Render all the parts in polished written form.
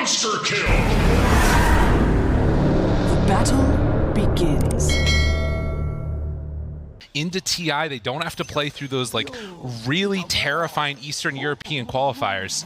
Monster kill! Battle begins. Into TI, they don't have to play through those like really terrifying Eastern European qualifiers.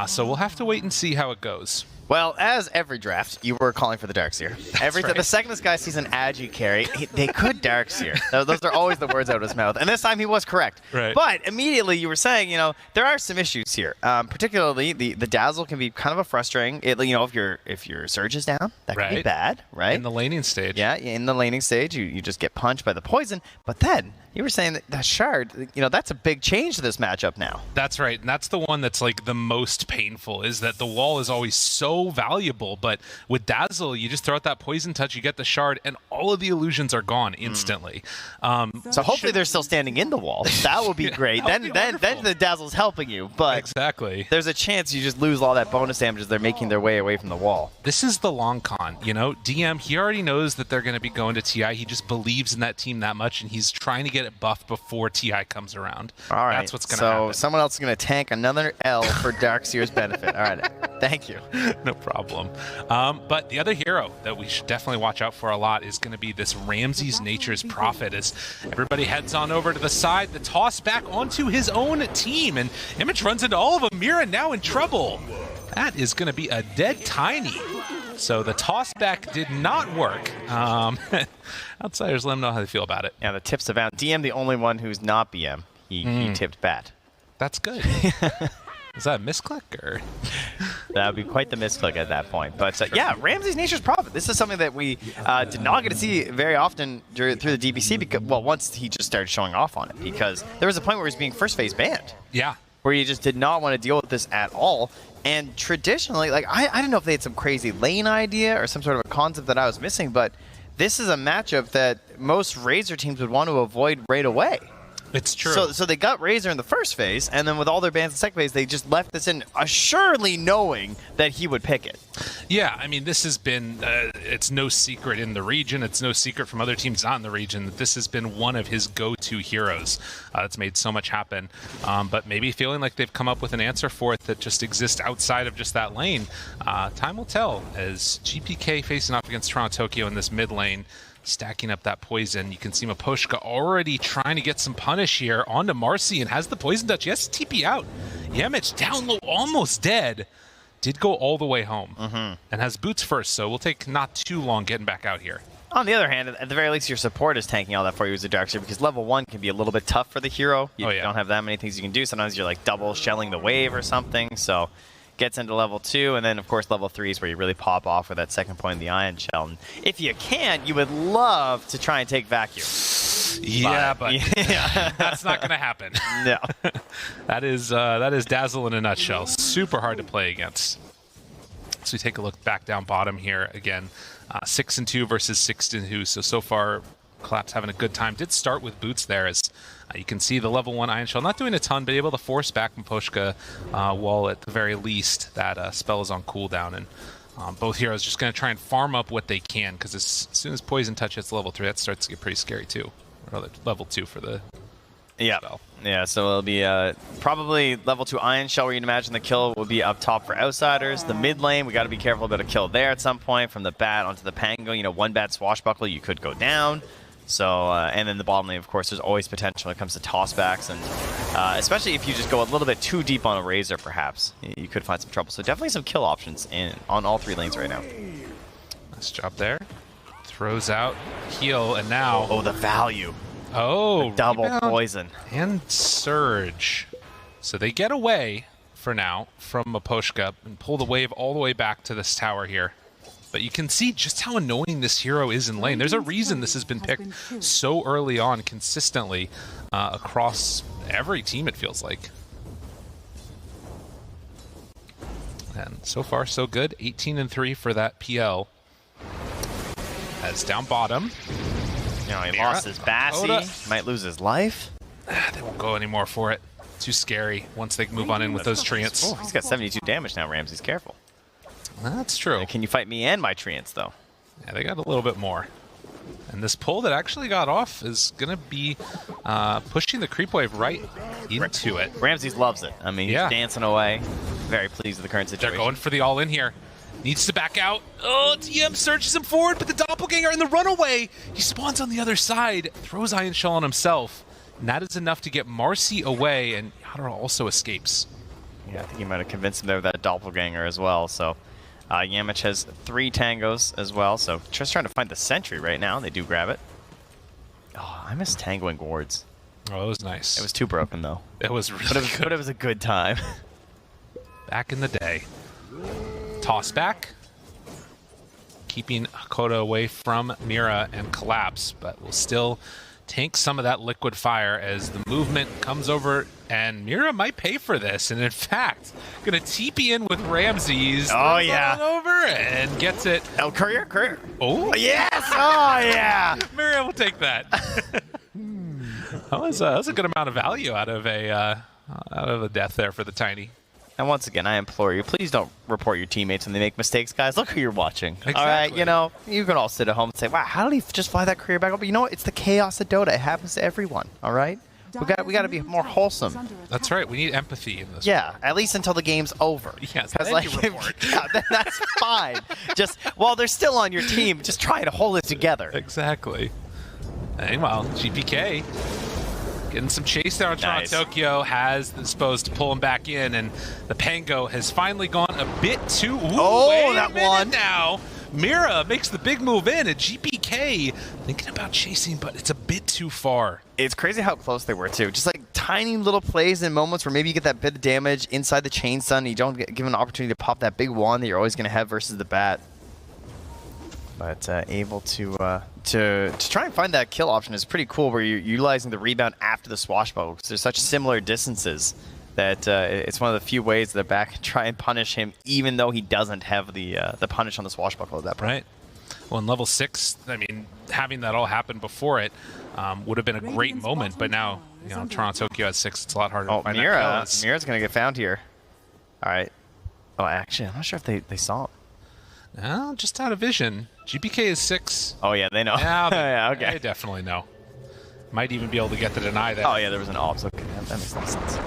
So we'll have to wait and see how it goes. Well, as every draft, you were calling for the Darkseer. Right. The second this guy sees an Agi carry, they could Darkseer. Those are always the words out of his mouth. And this time he was correct. Right. But immediately you were saying, there are some issues here. Particularly the Dazzle can be kind of a frustrating. If your Surge is down, that can be bad, right? In the laning stage. Yeah, in the laning stage, you just get punched by the poison. But then you were saying that Shard, that's a big change to this matchup now. That's right, and that's the one that's like the most painful, is that the wall is always so valuable, but with Dazzle, you just throw out that poison touch, you get the Shard, and all of the illusions are gone instantly. So hopefully they're still standing in the wall. That would be great. Then the Dazzle's helping you, but exactly. There's a chance you just lose all that bonus damage as they're making their way away from the wall. This is the long con, DM, he already knows that they're going to be going to TI. He just believes in that team that much, and he's trying to get it buffed before TI comes around. All right. That's what's going to happen. So someone else is going to tank another L for Darkseer's benefit. All right. Thank you. No problem. But the other hero that we should definitely watch out for a lot is going to be this Ramses Nature's Prophet, as everybody heads on over to the side. The toss back onto his own team, and Image runs into all of them. Mira now in trouble. That is going to be a dead Tiny. So the toss back did not work. Outsiders, let them know how they feel about it. Yeah, the tips have out. DM, the only one who's not BM. He tipped bat. That's good. Is that a misclick or? That would be quite the misclick at that point. But yeah, Ramses Nature's Prophet. This is something that we did not get to see very often through the DBC. Because, once he just started showing off on it, because there was a point where he was being first phase banned. Yeah. Where you just did not want to deal with this at all. And traditionally, I don't know if they had some crazy lane idea or some sort of a concept that I was missing, but this is a matchup that most Razor teams would want to avoid right away. It's true. So they got Razor in the first phase, and then with all their bans in the second phase, they just left this in, assuredly knowing that he would pick it. Yeah, I mean, this has been, it's no secret in the region, it's no secret from other teams not in the region, that this has been one of his go-to heroes. That's made so much happen. But maybe feeling like they've come up with an answer for it that just exists outside of just that lane. Time will tell, as GPK facing off against Toronto Tokyo in this mid lane, stacking up that poison. You can see Maposhka already trying to get some punish here onto Marcy, and has the poison touch. He has to TP out. Yemich down low, almost dead. Did go all the way home, and has boots first, so we'll take not too long getting back out here. On the other hand, at the very least, your support is tanking all that for you as a Darkseer, because level 1 can be a little bit tough for the hero. You don't have that many things you can do. Sometimes you're like double shelling the wave or something, so gets into level 2, and then of course level 3 is where you really pop off with that second point in the Ion Shell. And if you can, you would love to try and take Vacuum. Yeah, but that's not going to happen. No. That is Dazzle in a nutshell. Super hard to play against. So we take a look back down bottom here again. 6-2 versus 6-2. So far, Collapse having a good time. Did start with boots there, as you can see the level 1 Ion Shell not doing a ton, but able to force back Maposhka while at the very least that spell is on cooldown. And both heroes just going to try and farm up what they can, because as soon as Poison Touch hits level 3, that starts to get pretty scary too. Or level 2 for the spell. Yeah, so it'll be probably level 2 Ion Shell, where you'd imagine the kill will be up top for Outsiders. The mid lane, we got to be careful about a kill there at some point. From the bat onto the Pango, one bat swashbuckle, you could go down. So, and then the bottom lane, of course, there's always potential when it comes to tossbacks, and especially if you just go a little bit too deep on a Razor, perhaps, you could find some trouble. So definitely some kill options on all 3 lanes right now. Nice job there. Throws out heal, and now... Oh, the value. Oh, the double rebound poison. And Surge. So they get away, for now, from Maposhka, and pull the wave all the way back to this tower here. But you can see just how annoying this hero is in lane. There's a reason this has been picked so early on consistently across every team, it feels like. And so far, so good. 18-3 for that PL. As down bottom. He lost his Bassi. Might lose his life. They won't go anymore for it. Too scary once they move on in with those treants. Oh, he's got 72 damage now, Ramses. Careful. That's true. Can you fight me and my treants, though? Yeah, they got a little bit more. And this pull that actually got off is going to be pushing the creep wave right into it. Ramses loves it. I mean, he's dancing away. Very pleased with the current situation. They're going for the all-in here. Needs to back out. Oh, DM surges him forward, but the doppelganger in the runaway. He spawns on the other side, throws Iron Shell on himself. And that is enough to get Marcy away, and Yadara also escapes. Yeah, I think he might have convinced him there with that doppelganger as well. So Yamich has 3 tangos as well. So just trying to find the sentry right now. They do grab it. Oh, I miss tangoing wards. Oh, it was nice. It was too broken though. It was really good. But it was a good time. Back in the day. Toss back. Keeping Hakoda away from Mira and Collapse, but will still tank some of that liquid fire as the movement comes over, and Mira might pay for this. And in fact, gonna TP in with Ramses. Oh yeah. Over and gets it. Oh, courier. Oh Yes. Oh yeah. Mira will take that. that was a good amount of value out of a death there for the Tiny. And once again, I implore you, please don't report your teammates when they make mistakes, guys. Look who you're watching. Exactly. All right, you know, you can all sit at home and say, wow, how did he just fly that career back up? But you know what? It's the chaos of Dota. It happens to everyone, all right? We got to be more wholesome. That's right. We need empathy in this. Yeah, at least until the game's over. Yes, because then you report. Yeah, then that's fine. Just while they're still on your team, just try to hold it together. Exactly. Meanwhile, GPK getting some chase there on Nice. Toronto Tokyo, has disposed to pull him back in, and the Pango has finally gone a bit too. Ooh, Oh, wait that a minute one. now. Mira makes the big move in, and GPK thinking about chasing, but it's a bit too far. It's crazy how close they were, too. Just like tiny little plays and moments where maybe you get that bit of damage inside the chain stun, and you don't get given an opportunity to pop that big wand that you're always going to have versus the bat. But able to try and find that kill option is pretty cool, where you're utilizing the rebound after the swashbuckle, because there's such similar distances that it's one of the few ways that back can try and punish him, even though he doesn't have the punish on the swashbuckle at that point. Right. Well, in level 6, I mean, having that all happen before it would have been a great moment, but now, you know, Toronto Tokyo at 6, it's a lot harder to find that kill. Mira's going to get found here. All right. Oh, actually, I'm not sure if they saw him. No, just out of vision. GPK is 6. Oh, yeah, they know. Yeah, yeah, okay. They definitely know. Might even be able to get the deny that. Oh, yeah, there was an ops. Okay, that makes a lot of sense.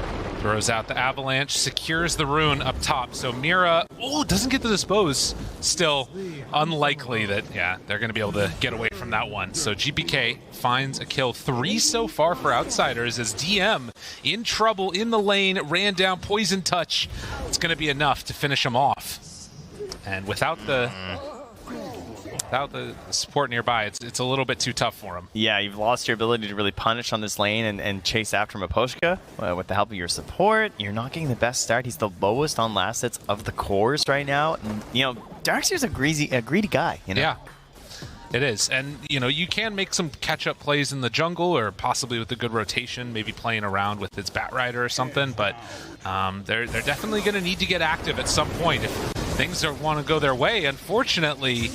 Throws out the avalanche, secures the rune up top. So Mira, doesn't get the dispose. Still unlikely that, yeah, they're going to be able to get away from that one. So GPK finds a kill. 3 so far for Outsiders as DM in trouble in the lane, ran down Poison Touch. It's going to be enough to finish him off. And without the support nearby, it's a little bit too tough for him. Yeah, you've lost your ability to really punish on this lane and chase after Miposhka with the help of your support. You're not getting the best start. He's the lowest on last hits of the cores right now. And, you know, Darkseer's a greedy guy. You know? Yeah, it is. And, you know, you can make some catch-up plays in the jungle, or possibly with a good rotation, maybe playing around with his Batrider or something, but they're definitely going to need to get active at some point if things want to go their way. Unfortunately,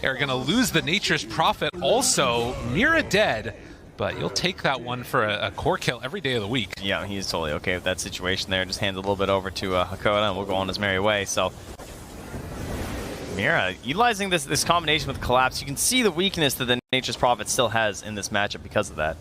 they're going to lose the Nature's Prophet also. Mira dead, but you'll take that one for a core kill every day of the week. Yeah, he's totally okay with that situation there. Just hands a little bit over to Hakoda, and we'll go on his merry way. So Mira utilizing this combination with Collapse, you can see the weakness that the Nature's Prophet still has in this matchup because of that.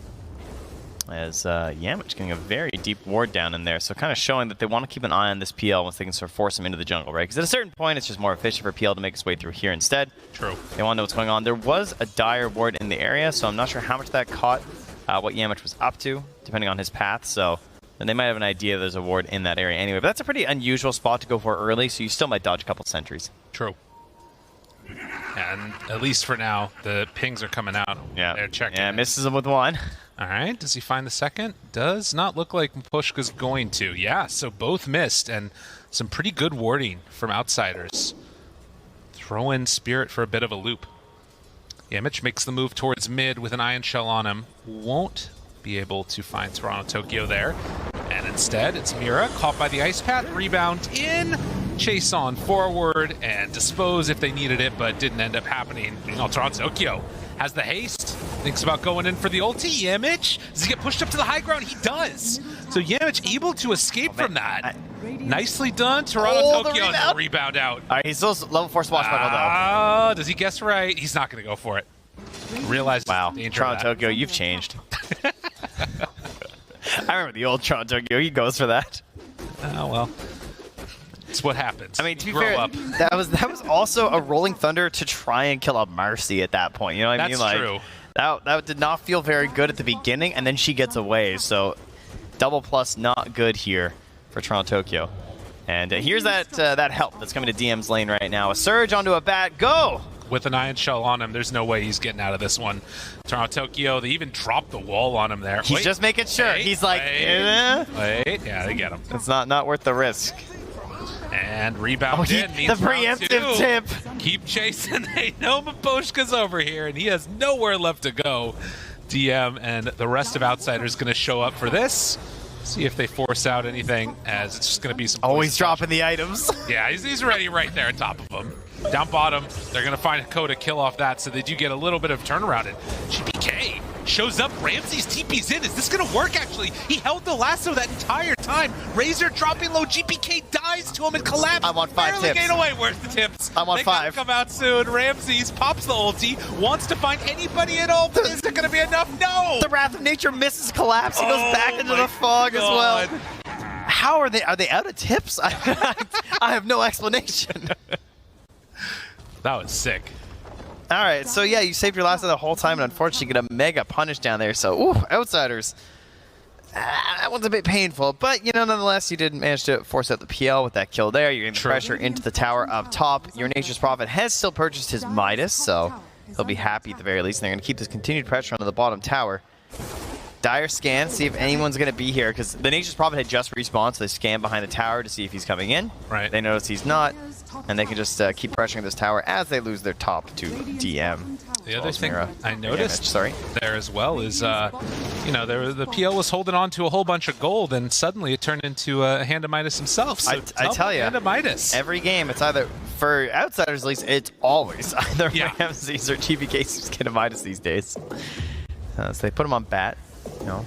As Yamich getting a very deep ward down in there, so kind of showing that they want to keep an eye on this PL once they can sort of force him into the jungle, right? Because at a certain point, it's just more efficient for PL to make its way through here instead. True. They want to know what's going on. There was a dire ward in the area, so I'm not sure how much that caught what Yamich was up to, depending on his path, so then they might have an idea there's a ward in that area anyway. But that's a pretty unusual spot to go for early, so you still might dodge a couple sentries. True. And at least for now, the pings are coming out. Yeah, they're checking. Yeah, misses him with one. All right, does he find the second? Does not look like Pushka's going to. Yeah, so both missed, and some pretty good warding from Outsiders. Throw in Spirit for a bit of a loop. Yamich makes the move towards mid with an Iron Shell on him. Won't be able to find Toronto Tokyo there. And instead, it's Mira, caught by the Ice Path, rebound in, chase on forward, and dispose if they needed it, but didn't end up happening. Toronto Tokyo has the haste, thinks about going in for the ulti. Yamich, does he get pushed up to the high ground? He does. So Yamich able to escape from that. Nicely done, Toronto Tokyo, and the rebound out. All right, he's still level 4 swashbuckle though. Does he guess right? He's not going to go for it. Realize wow, the danger Toronto of that. Tokyo, you've changed. I remember the old Toronto Tokyo. He goes for that. Oh well. It's what happens. I mean, to be Grow fair, up. that was also a Rolling Thunder to try and kill a Mercy at that point. You know what I mean? That's Like, true. That did not feel very good at the beginning, and then she gets away. So double plus not good here for Toronto Tokyo. And here's that help that's coming to DM's lane right now. A surge onto a bat. Go! With an ion shell on him, there's no way he's getting out of this one. Toronto Tokyo, they even dropped the wall on him there. He's just making sure. He's like, wait. Yeah, they get him. It's not worth the risk. And rebound in. The preemptive tip. Keep chasing. They know Maposhka's over here, and he has nowhere left to go. DM and the rest of Outsiders going to show up for this. See if they force out anything, as it's just going to be some... Always dropping the items. Yeah, he's ready right there on top of him. Down bottom, they're going to find a code to kill off that, so they do get a little bit of turnaround. And GPK shows up. Ramsey's TP's in. Is this going to work, actually? He held the lasso that entire time. Razor dropping low. GPK dies to him and collapses. I want 5 tips. Getting away. Where's the tips? I want 5. They come out soon. Ramsey's pops the ulti. Wants to find anybody at all, but is it going to be enough? No! The Wrath of Nature misses collapse. He goes back into the fog as well. How are they? Are they out of tips? I have no explanation. That was sick. All right, so yeah, you saved your last the whole time, and unfortunately get a mega punish down there. So, ooh, Outsiders. That one's a bit painful, but you know, nonetheless, you did manage to force out the PL with that kill there. You're getting the pressure into the tower up top. Your Nature's Prophet has still purchased his Midas, so he'll be happy at the very least. And they're going to keep this continued pressure onto the bottom tower. Dire scan, see if anyone's going to be here, because the Nature's Prophet had just respawned, so they scan behind the tower to see if he's coming in. Right. They notice he's not, and they can just keep pressuring this tower as they lose their top to DM. The other thing I noticed there as well is, you know, the PL was holding on to a whole bunch of gold, and suddenly it turned into a Hand of Midas himself. So I tell you, Hand of Midas. Every game, it's either, for Outsiders at least, it's always either Ramses or GPK's Hand of Midas these days. So they put him on bat, you know,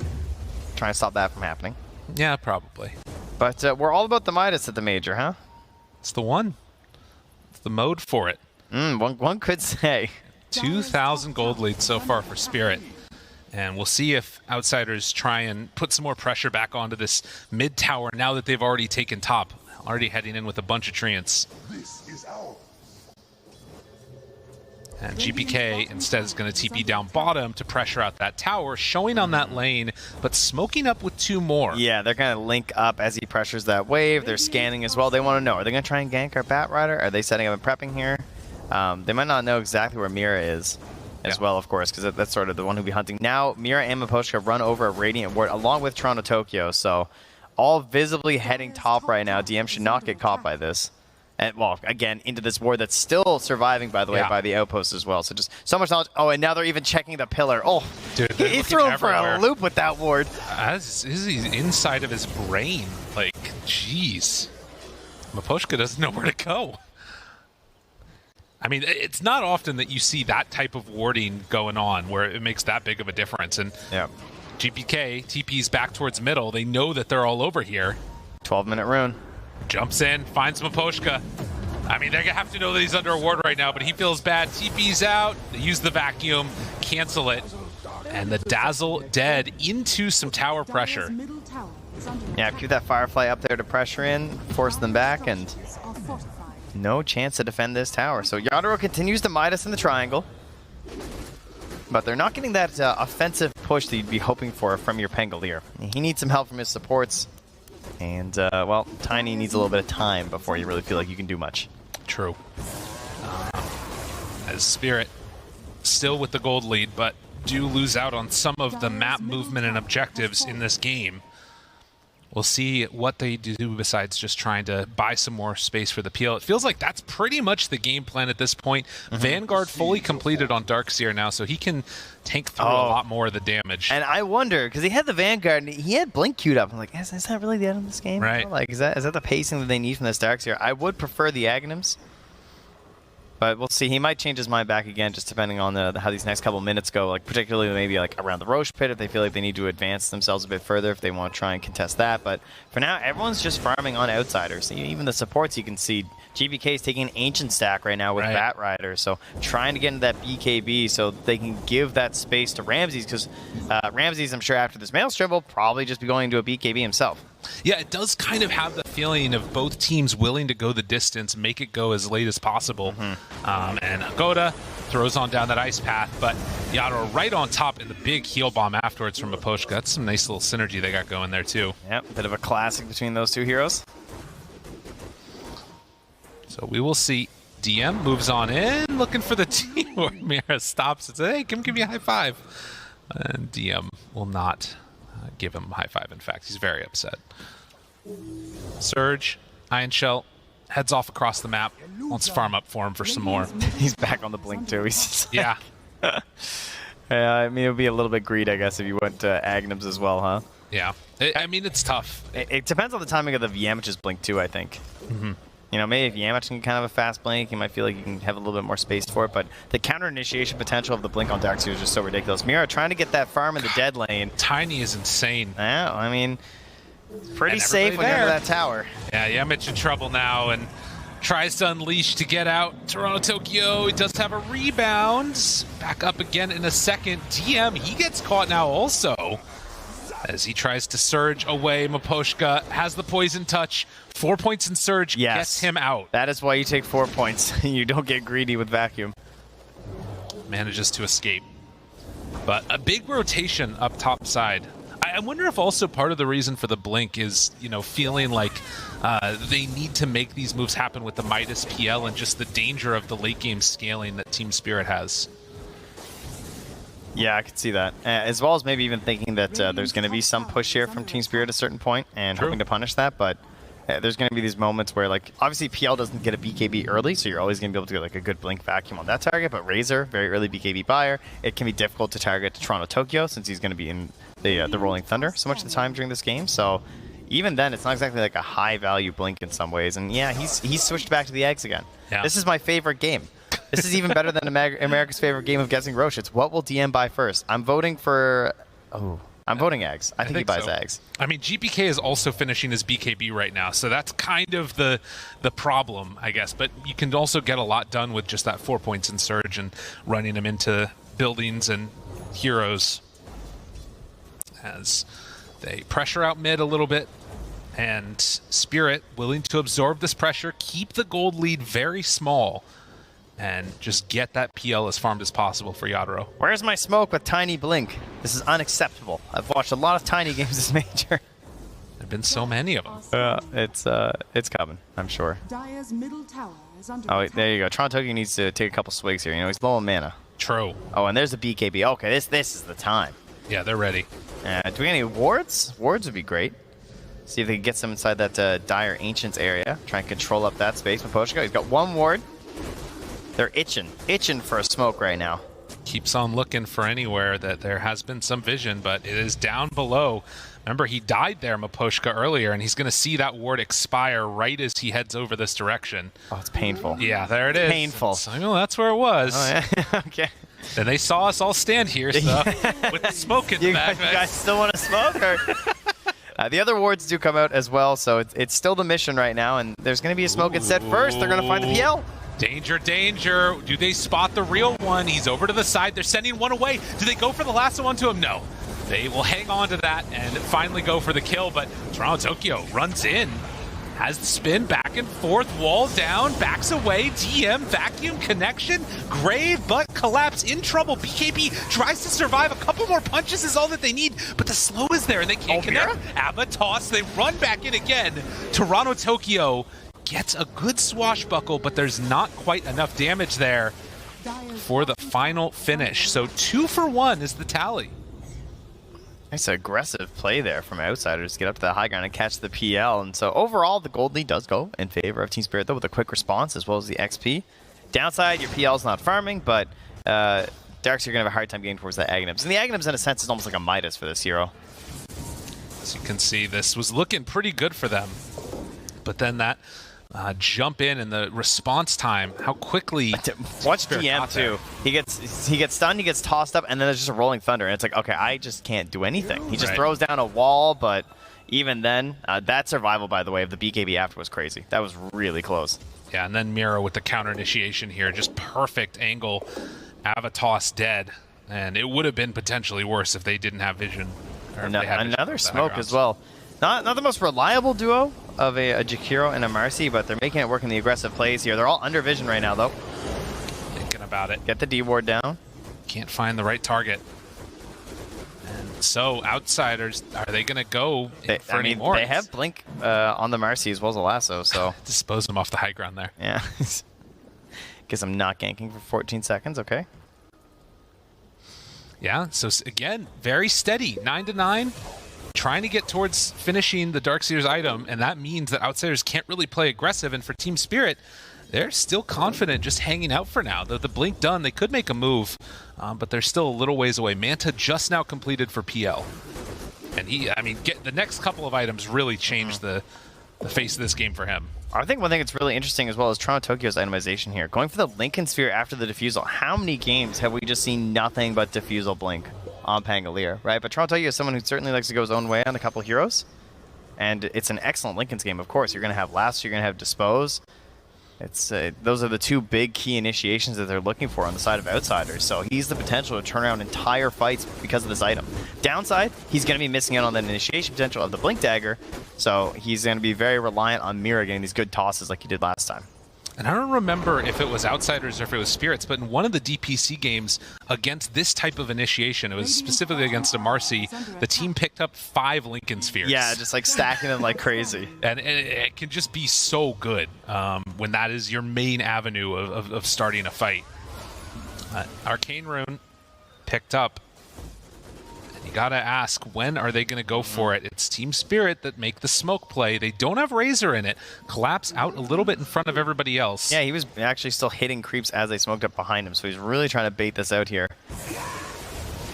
trying to stop that from happening. Yeah, probably. But we're all about the Midas at the major, huh? It's the one. It's the mode for it. One could say. 2,000 gold lead so far for Spirit. And we'll see if Outsiders try and put some more pressure back onto this mid tower now that they've already taken top. Already heading in with a bunch of treants. And GPK instead is going to TP down bottom to pressure out that tower, showing on that lane, but smoking up with 2 more. Yeah, they're going to link up as he pressures that wave. They're scanning as well. They want to know, are they going to try and gank our Bat Rider? Are they setting up and prepping here? They might not know exactly where Mira is as well, of course, because that's sort of the one who'll be hunting. Now, Mira and Maposhka run over a Radiant Ward along with Toronto Tokyo, so all visibly heading top right now. DM should not get caught by this. And, well, again, into this ward that's still surviving, by the way, by the outpost as well. So just so much knowledge. Oh, and now they're even checking the pillar. Oh, dude, he threw him for a loop with that ward. As is he inside of his brain. Like, jeez. Maposhka doesn't know where to go. I mean, it's not often that you see that type of warding going on where it makes that big of a difference. And GPK, TP's back towards middle. They know that they're all over here. 12-minute rune. Jumps in, finds Maposhka. I mean, they're going to have to know that he's under a ward right now, but he feels bad. TP's out. They use the vacuum, cancel it. And the Dazzle dead into some tower pressure. Yeah, keep that Firefly up there to pressure in, force them back, and no chance to defend this tower. So Yadro continues to Midas in the triangle. But they're not getting that offensive push that you'd be hoping for from your Pangolier. He needs some help from his supports. And, well, Tiny needs a little bit of time before you really feel like you can do much. True. As Spirit still with the gold lead, but do lose out on some of the map movement and objectives in this game. We'll see what they do besides just trying to buy some more space for the PL. It feels like that's pretty much the game plan at this point. Vanguard fully completed on Darkseer now, so he can tank through a lot more of the damage. And I wonder, because he had the Vanguard, and he had Blink queued up. I'm like, is that really the end of this game? Right. Like, is that the pacing that they need from this Darkseer? I would prefer the Aghanims. But we'll see. He might change his mind back again, just depending on how these next couple minutes go. Like particularly maybe like around the Roche pit, if they feel like they need to advance themselves a bit further, if they want to try and contest that. But for now, everyone's just farming on Outsiders. Even the supports, you can see GBK is taking an Ancient stack right now with Bat Rider, so trying to get into that BKB so they can give that space to Ramses, because Ramses, I'm sure after this Maelstrom, will probably just be going to a BKB himself. Yeah, it does kind of have the feeling of both teams willing to go the distance, make it go as late as possible. And Agoda throws on down that ice path, but Yadro right on top in the big heal bomb afterwards from Maposhka. That's some nice little synergy they got going there too. Yep, bit of a classic between those two heroes. So we will see. DM moves on in, looking for the team where Mira stops and says, hey, give me a high five. And DM will not give him a high five. In fact, he's very upset. Surge, Iron Shell, heads off across the map. Wants to farm up for him for some more. He's back on the blink too. He's just like, Yeah. I mean, it would be a little bit greed, I guess, if you went to Agnums as well, huh? Yeah. I mean, it's tough. It depends on the timing of the Yamach's blink too, I think. You know, maybe if Yamach can kind of have a fast blink, you might feel like you can have a little bit more space for it, but the counter initiation potential of the blink on Darkseer is just so ridiculous. Mira trying to get that farm in the dead lane. Tiny is insane. Yeah, I mean, pretty safe when you're under that tower. Yeah, Yamich in trouble now and tries to unleash to get out. Toronto Tokyo, he does have a rebound. Back up again in a second. DM, he gets caught now also. As he tries to surge away, Maposhka has the poison touch. 4 points in surge gets him out. That is why you take 4 points. You don't get greedy with vacuum. Manages to escape. But a big rotation up top side. I wonder if also part of the reason for the blink is, you know, feeling like they need to make these moves happen with the Midas PL and just the danger of the late game scaling that Team Spirit has. Yeah, I could see that. As well as maybe even thinking that there's going to be some push here from Team Spirit at a certain point and hoping to punish that, but there's going to be these moments where, like, obviously PL doesn't get a BKB early, so you're always going to be able to get, like, a good blink vacuum on that target, but Razor, very early BKB buyer, it can be difficult to target Toronto Tokyo since he's going to be in the Rolling Thunder so much of the time during this game, so even then, it's not exactly like a high-value blink in some ways, and yeah, he's switched back to the eggs again. Yeah. This is my favorite game. This is even better than America's favorite game of guessing Roche. It's what will DM buy first. I'm voting for... I'm voting eggs. I think he buys eggs. I mean, GPK is also finishing his BKB right now, so that's kind of the problem, I guess. But you can also get a lot done with just that 4 points in Surge and running them into buildings and heroes. As they pressure out mid a little bit, and Spirit willing to absorb this pressure, keep the gold lead very small, and just get that PL as farmed as possible for Yadro. Where's my smoke with Tiny Blink? This is unacceptable. I've watched a lot of Tiny games this major. There have been so many of them. It's coming, I'm sure. Oh, there you go. Toronto Tokyo needs to take a couple swigs here. You know, he's low on mana. True. Oh, and there's the BKB. Okay, this is the time. Yeah, they're ready. Do we get any wards? Wards would be great. See if they can get some inside that Dire Ancients area. Try and control up that space. Maposhka, he's got one ward. They're itching for a smoke right now. Keeps on looking for anywhere that there has been some vision, but it is down below. Remember, he died there, Maposhka, earlier, and he's going to see that ward expire right as he heads over this direction. Oh, it's painful. Yeah, there it is. Painful. So, well, that's where it was. Oh, yeah. Okay. And they saw us all stand here, so with the smoke in the back. You guys still want to smoke? Or? The other wards do come out as well, so it's still the mission right now, and there's going to be a smoke instead first. They're going to find the PL. Danger, danger. Do they spot the real one? He's over to the side. They're sending one away. Do they go for the last one to him? No. They will hang on to that and finally go for the kill, but Toronto Tokyo runs in. Has the spin, back and forth, wall down, backs away, DM, vacuum connection, grave, but collapse, in trouble. BKB tries to survive. A couple more punches is all that they need, but the slow is there and they can't connect. Abba toss, they run back in again. Toronto Tokyo gets a good swashbuckle, but there's not quite enough damage there for the final finish. So 2 for 1 is the tally. Nice aggressive play there from Outsiders to get up to the high ground and catch the PL. And so overall, the gold lead does go in favor of Team Spirit, though, with a quick response as well as the XP. Downside, your PL's not farming, but Darks, you're going to have a hard time getting towards the Agnums. And the Agnums, in a sense, is almost like a Midas for this hero. As you can see, this was looking pretty good for them. But then that jump in and the response time, how quickly... Watch DM, too. He gets stunned, he gets tossed up, and then there's just a Rolling Thunder. And it's like, okay, I just can't do anything. He just throws down a wall, but even then, that survival, by the way, of the BKB after was crazy. That was really close. Yeah, and then Mira with the counter initiation here. Just perfect angle. Avatos dead. And it would have been potentially worse if they didn't have vision. Another smoke as well. Not the most reliable duo of a Jakiro and a Marcy, but they're making it work in the aggressive plays here. They're all under vision right now, though. Thinking about it. Get the D ward down. Can't find the right target. And so, Outsiders, are they going to go for any more? They have Blink on the Marcy as well as a lasso, so... Dispose them off the high ground there. Yeah. Guess I'm not ganking for 14 seconds, okay. Yeah, so again, very steady. 9-9. Trying to get towards finishing the Darkseer's item, and that means that Outsiders can't really play aggressive, and for Team Spirit, they're still confident just hanging out for now. The Blink done, they could make a move, but they're still a little ways away. Manta just now completed for PL. And the next couple of items really changed the face of this game for him. I think one thing that's really interesting as well is Toronto Tokyo's itemization here. Going for the Lincoln Sphere after the Diffusal. How many games have we just seen nothing but Diffusal Blink on Pangolier, right? But Toronto Tokyo is someone who certainly likes to go his own way on a couple heroes. And it's an excellent Lincoln's game, of course. You're going to have Lasso, you're going to have Dispose. Those are the two big key initiations that they're looking for on the side of Outsiders. So he's the potential to turn around entire fights because of this item. Downside, he's going to be missing out on that initiation potential of the Blink Dagger. So he's going to be very reliant on Mira getting these good tosses like he did last time. And I don't remember if it was Outsiders or if it was Spirits, but in one of the DPC games against this type of initiation, it was specifically against a Marcy, the team picked up 5 Lincoln Spheres. Yeah, just like stacking them like crazy. And it can just be so good when that is your main avenue of starting a fight. Arcane Rune picked up. You gotta ask, when are they gonna go for it? It's Team Spirit that make the smoke play. They don't have Razor in it. Collapse out a little bit in front of everybody else. Yeah, he was actually still hitting creeps as they smoked up behind him, so he's really trying to bait this out here.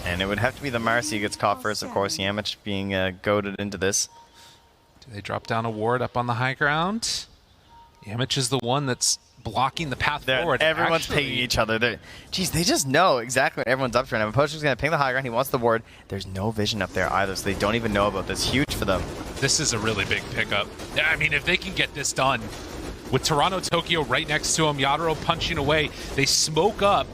And it would have to be the Marcy who gets caught first, of course. Yamich being goaded into this. Do they drop down a ward up on the high ground? Yamich is the one that's blocking the path forward. Everyone's pinging each other. Jeez, they just know exactly what everyone's up to right now. Potion's going to ping the high ground. He wants the ward. There's no vision up there either, so they don't even know about this. Huge for them. This is a really big pickup. I mean, if they can get this done with Toronto Tokyo right next to him, Yadaro punching away, they smoke up.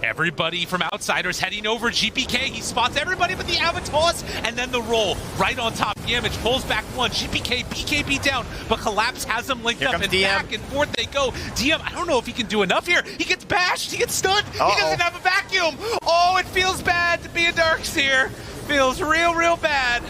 Everybody from Outsiders heading over. GPK, he spots everybody but the Avatos, and then the roll right on top. Yamich pulls back one. GPK, BKB down, but Collapse has him linked up, and DM. Back and forth they go. DM, I don't know if he can do enough here. He gets bashed, he gets stunned, He doesn't have a vacuum. Oh, it feels bad to be a Darkseer. Feels real bad.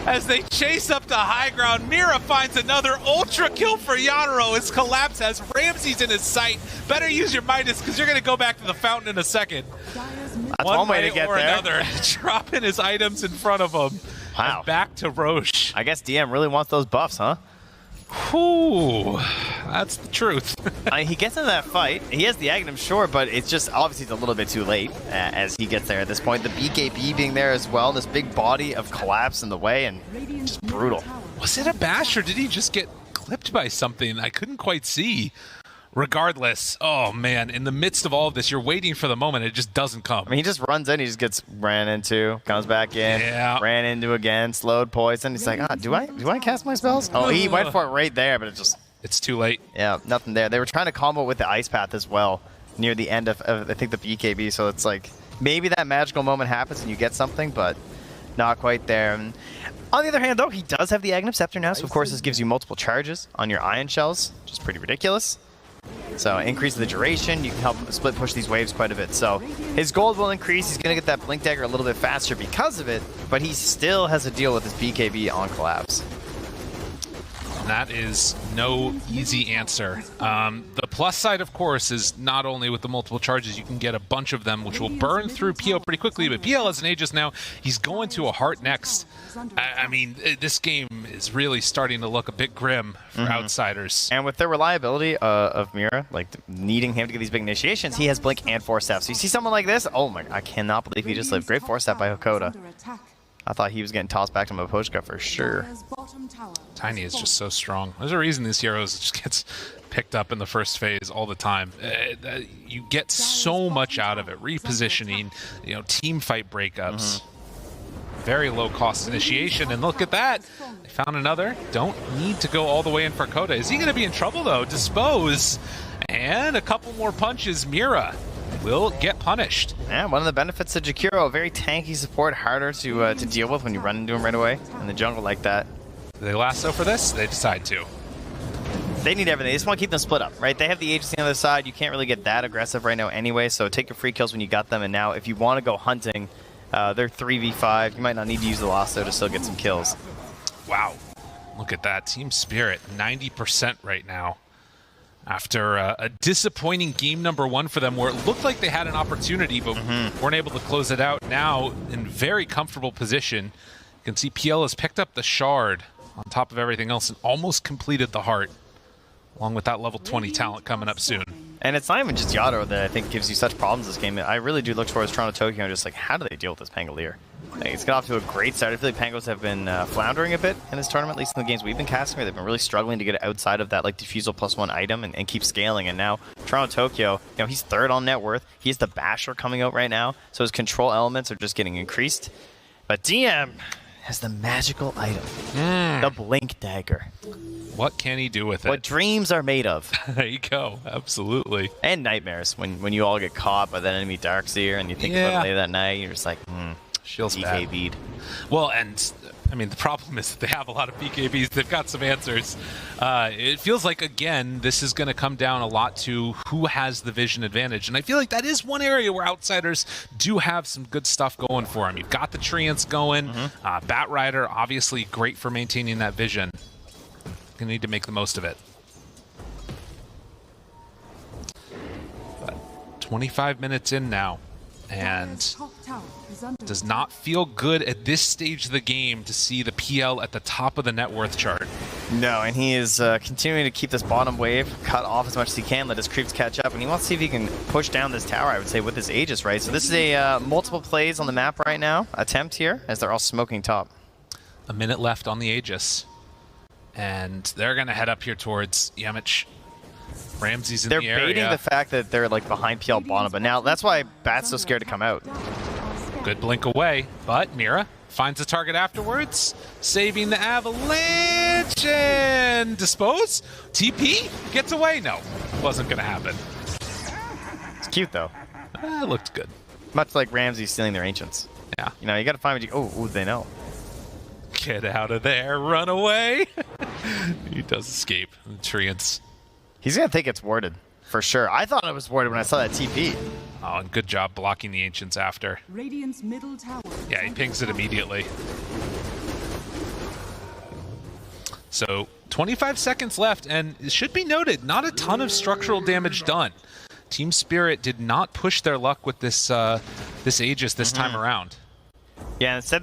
As they chase up to high ground, Mira finds another ultra kill for Yadaro as Collapse has Ramses in his sight. Better use your Midas because you're going to go back to the fountain in a second. That's one way to get there. Another, dropping his items in front of him. Wow. And back to Roche. I guess DM really wants those buffs, huh? Ooh, that's the truth. He gets into that fight. He has the Aghanim, sure, but it's just obviously it's a little bit too late as he gets there at this point. The BKB being there as well, this big body of Collapse in the way, and just brutal. Was it a bash or did he just get clipped by something? I couldn't quite see. Regardless, oh man, in the midst of all of this, you're waiting for the moment. It just doesn't come. I mean, he just runs in, he just gets ran into, comes back in, ran into again, slowed poison. He's like, do I cast my spells? Oh, he went for it right there, but it's too late. Yeah, nothing there. They were trying to combo with the Ice Path as well near the end of I think, the BKB, so it's like maybe that magical moment happens and you get something, but not quite there. And on the other hand, though, he does have the Aghanim Scepter now, so of course this gives you multiple charges on your Ion Shells, which is pretty ridiculous. So increase the duration, you can help split push these waves quite a bit. So his gold will increase, he's going to get that Blink Dagger a little bit faster because of it, but he still has to deal with his BKB on Collapse. And that is no easy answer. The plus side, of course, is not only with the multiple charges, you can get a bunch of them, which will burn through PO pretty quickly, but PL as an Aegis now, he's going to a heart next. I mean, this game is really starting to look a bit grim for Outsiders. And with the reliability of Mira, like needing him to get these big initiations, he has Blink and Force Staff. So you see someone like this, oh my, I cannot believe he just lived. Great Force Staff by Hakoda. I thought he was getting tossed back to Mapochka for sure. Tiny is just so strong. There's a reason these heroes just gets picked up in the first phase all the time. You get so much out of it. Repositioning, team fight breakups. Very low cost initiation, and look at that. They found another. Don't need to go all the way in for Koda. Is he going to be in trouble though? Dispose. And a couple more punches. Mira will get punished. Yeah, one of the benefits of Jakiro, very tanky support, harder to deal with when you run into him right away in the jungle like that. Do they lasso for this? They decide to. They need everything. They just want to keep them split up, right? They have the agency on the other side. You can't really get that aggressive right now anyway, so take your free kills when you got them. And now if you want to go hunting, they're 3v5. You might not need to use the lasso to still get some kills. Wow. Look at that. Team Spirit, 90% right now. After a disappointing game number 1 for them, where it looked like they had an opportunity, but weren't able to close it out. Now, in very comfortable position, you can see PL has picked up the shard on top of everything else and almost completed the heart, along with that level 20 talent coming up soon. And it's not even just Yadro that I think gives you such problems this game. I really do look towards Toronto Tokyo and just like, how do they deal with this Pangolier? Like, it's got off to a great start. I feel like Pangos have been floundering a bit in this tournament, at least in the games we've been casting, where they've been really struggling to get outside of that like Diffusal +1 item and keep scaling. And now Toronto Tokyo, you know, he's 3rd on net worth. He's the Basher coming out right now, so his control elements are just getting increased. But DM has the magical item, the Blink Dagger. What can he do with it? What dreams are made of. There you go. Absolutely. And nightmares when you all get caught by that enemy Darkseer and you think about it late that night, you're just like, Feels bad. BKB'd. Well, and I mean, the problem is that they have a lot of BKBs. They've got some answers. It feels like, again, this is going to come down a lot to who has the vision advantage. And I feel like that is one area where Outsiders do have some good stuff going for them. You've got the Treants going. Bat Rider, obviously great for maintaining that vision. Going to need to make the most of it. But 25 minutes in now. And does not feel good at this stage of the game to see the PL at the top of the net worth chart. No, and he is continuing to keep this bottom wave cut off as much as he can, let his creeps catch up, and he wants to see if he can push down this tower, I would say, with his Aegis, right? So this is a multiple plays on the map right now, attempt here, as they're all smoking top. A minute left on the Aegis. And they're going to head up here towards Yemich. Ramsey's in the area. They're baiting the fact that they're like behind PL bottom, but now that's why Bat's so scared to come out. Good blink away, but Mira finds the target afterwards, saving the avalanche and dispose. TP gets away. No, wasn't going to happen. It's cute though. It looked good. Much like Ramsey stealing their ancients. Yeah. You know, you got to find what you. Oh, they know. Get out of there! Run away! He does escape. The Treants. He's going to think it's warded, for sure. I thought it was warded when I saw that TP. Oh, and good job blocking the Ancients after. Radiant's middle tower. Yeah, he pings it immediately. So, 25 seconds left, and it should be noted, not a ton of structural damage done. Team Spirit did not push their luck with this this Aegis this time around. Yeah, instead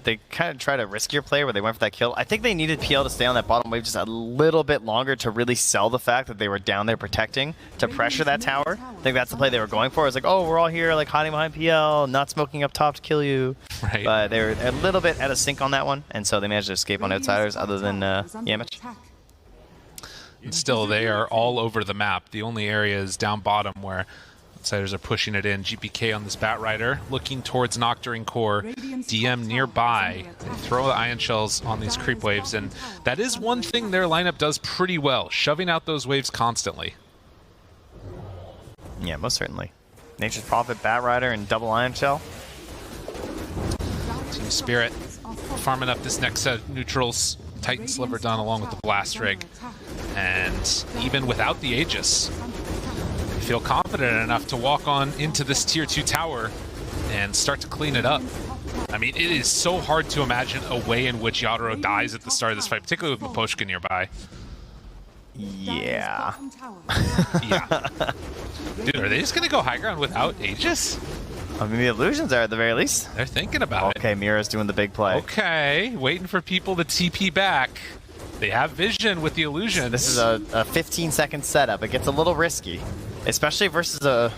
they kind of tried a riskier play where they went for that kill. I think they needed PL to stay on that bottom wave just a little bit longer to really sell the fact that they were down there protecting, to pressure that tower. I think that's the play they were going for. It's like, oh, we're all here like hiding behind PL, not smoking up top to kill you. Right. But they were a little bit out of sync on that one, and so they managed to escape on Outsiders other than Yamich. And still, they are all over the map. The only area is down bottom where Outsiders are pushing it in. GPK on this Bat Rider, looking towards Nocturne Core. DM nearby. They throw the Ion Shells on these creep waves, and that is one thing their lineup does pretty well, shoving out those waves constantly. Yeah, most certainly. Nature's Prophet, Bat Rider, and double Ion Shell. Team Spirit farming up this next set of neutrals. Titan Sliver done along with the Blast Rig. And even without the Aegis, they feel confident enough to walk on into this Tier 2 tower and start to clean it up. I mean, it is so hard to imagine a way in which Yadro dies at the start of this fight, particularly with Miposhka nearby. Yeah. Yeah. Dude, are they just going to go high ground without Aegis? I mean, the illusions are at the very least. They're thinking about it. Okay, Mira's doing the big play. Okay, waiting for people to TP back. They have vision with the illusions. This is a 15-second setup. It gets a little risky, especially versus a...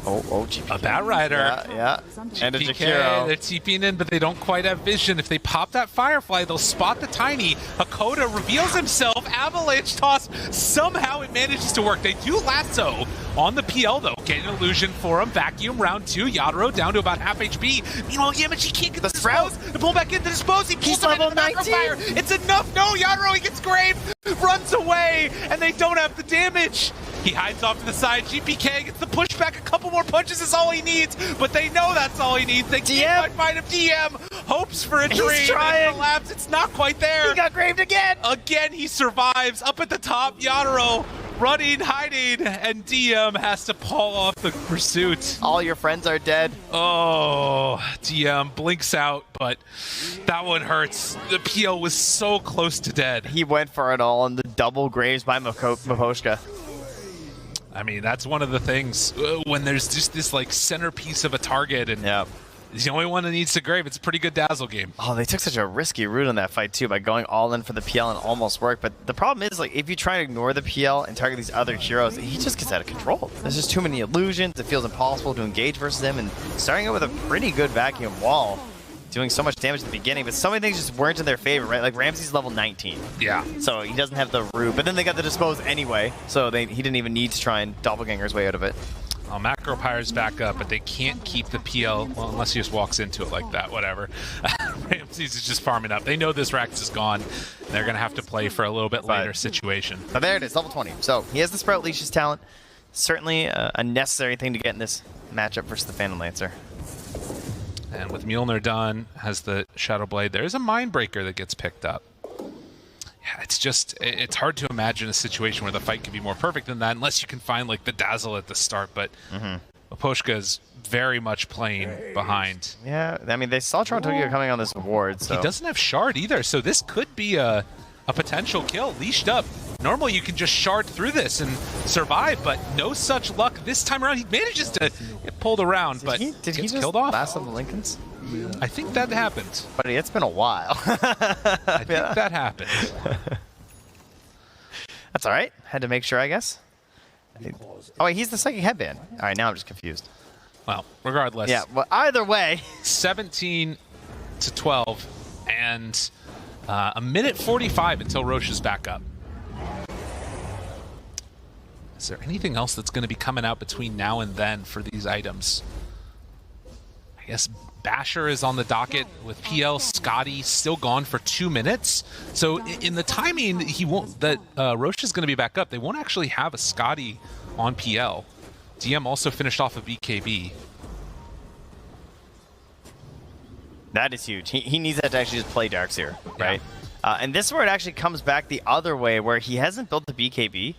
Oh, GPK. A Bat Rider. Yeah. And a GPK, Jakiro. they're TPing in, but they don't quite have vision. If they pop that Firefly, they'll spot the Tiny. Hakoda reveals himself. Avalanche toss. Somehow it manages to work. They do lasso on the PL, though. Get an illusion for him. Vacuum round 2. Yadro down to about half HP. Meanwhile, Yamachi can't get the dispose. To pull back into dispose. He pulls him into the macro fire. It's enough. No, Yadro, he gets Grave. Runs away, and they don't have the damage. He hides off to the side. GPK gets the pushback. A couple more punches is all he needs, but they know that's all he needs. They can't find him. DM hopes for a dream. He's trying. Collapse. It's not quite there. He got graved again. Again, he survives. Up at the top, Yatoro running, hiding, and DM has to pull off the pursuit. All your friends are dead. Oh, DM blinks out, but that one hurts. The PL was so close to dead. He went for it all, and the double graves by Maposhka. I mean, that's one of the things when there's just this like centerpiece of a target, and he's the only one that needs to grave. It's a pretty good dazzle game. Oh, they took such a risky route on that fight too by going all in for the PL and almost worked. But the problem is, like, if you try to ignore the PL and target these other heroes, he just gets out of control. There's just too many illusions. It feels impossible to engage versus him. And starting out with a pretty good vacuum wall, doing so much damage at the beginning, but so many things just weren't in their favor, right? Like Ramsey's level 19. Yeah. So he doesn't have the root, but then they got the dispose anyway, so he didn't even need to try and doppelganger his way out of it. Well, Macro Pyre's back up, but they can't keep the PL, well, unless he just walks into it like that, whatever. Ramsey's is just farming up. They know this Rax is gone. They're going to have to play for a little bit later situation. But there it is, level 20. So he has the Sprout Leash's talent. Certainly a necessary thing to get in this matchup versus the Phantom Lancer. And with Mjolnir done, has the Shadow Blade, there's a Mindbreaker that gets picked up. Yeah, it's hard to imagine a situation where the fight could be more perfect than that, unless you can find like the Dazzle at the start, but Maposhka is very much playing behind. Yeah, I mean, they saw Trontogia coming on this ward, so... He doesn't have Shard either, so this could be a potential kill. Leashed up. Normally you can just shard through this and survive, but no such luck this time around. He manages to get pulled around, but did he just killed off. last of the Lincolns? I think that happened. But it's been a while. I think that happened. That's all right. Had to make sure, I guess. Oh, wait, he's the psychic headband. All right, now I'm just confused. Well, regardless. Yeah, well, either way. 17 to 12, and a minute 45 until Roche is back up. Is there anything else that's going to be coming out between now and then for these items? I guess Basher is on the docket with PL. Scotty still gone for 2 minutes. So in the timing, he won't. That Roche is going to be back up. They won't actually have a Scotty on PL. DM also finished off a BKB. That is huge. He needs that to actually just play Darkseer, right? Yeah. And this is where it actually comes back the other way, where he hasn't built the BKB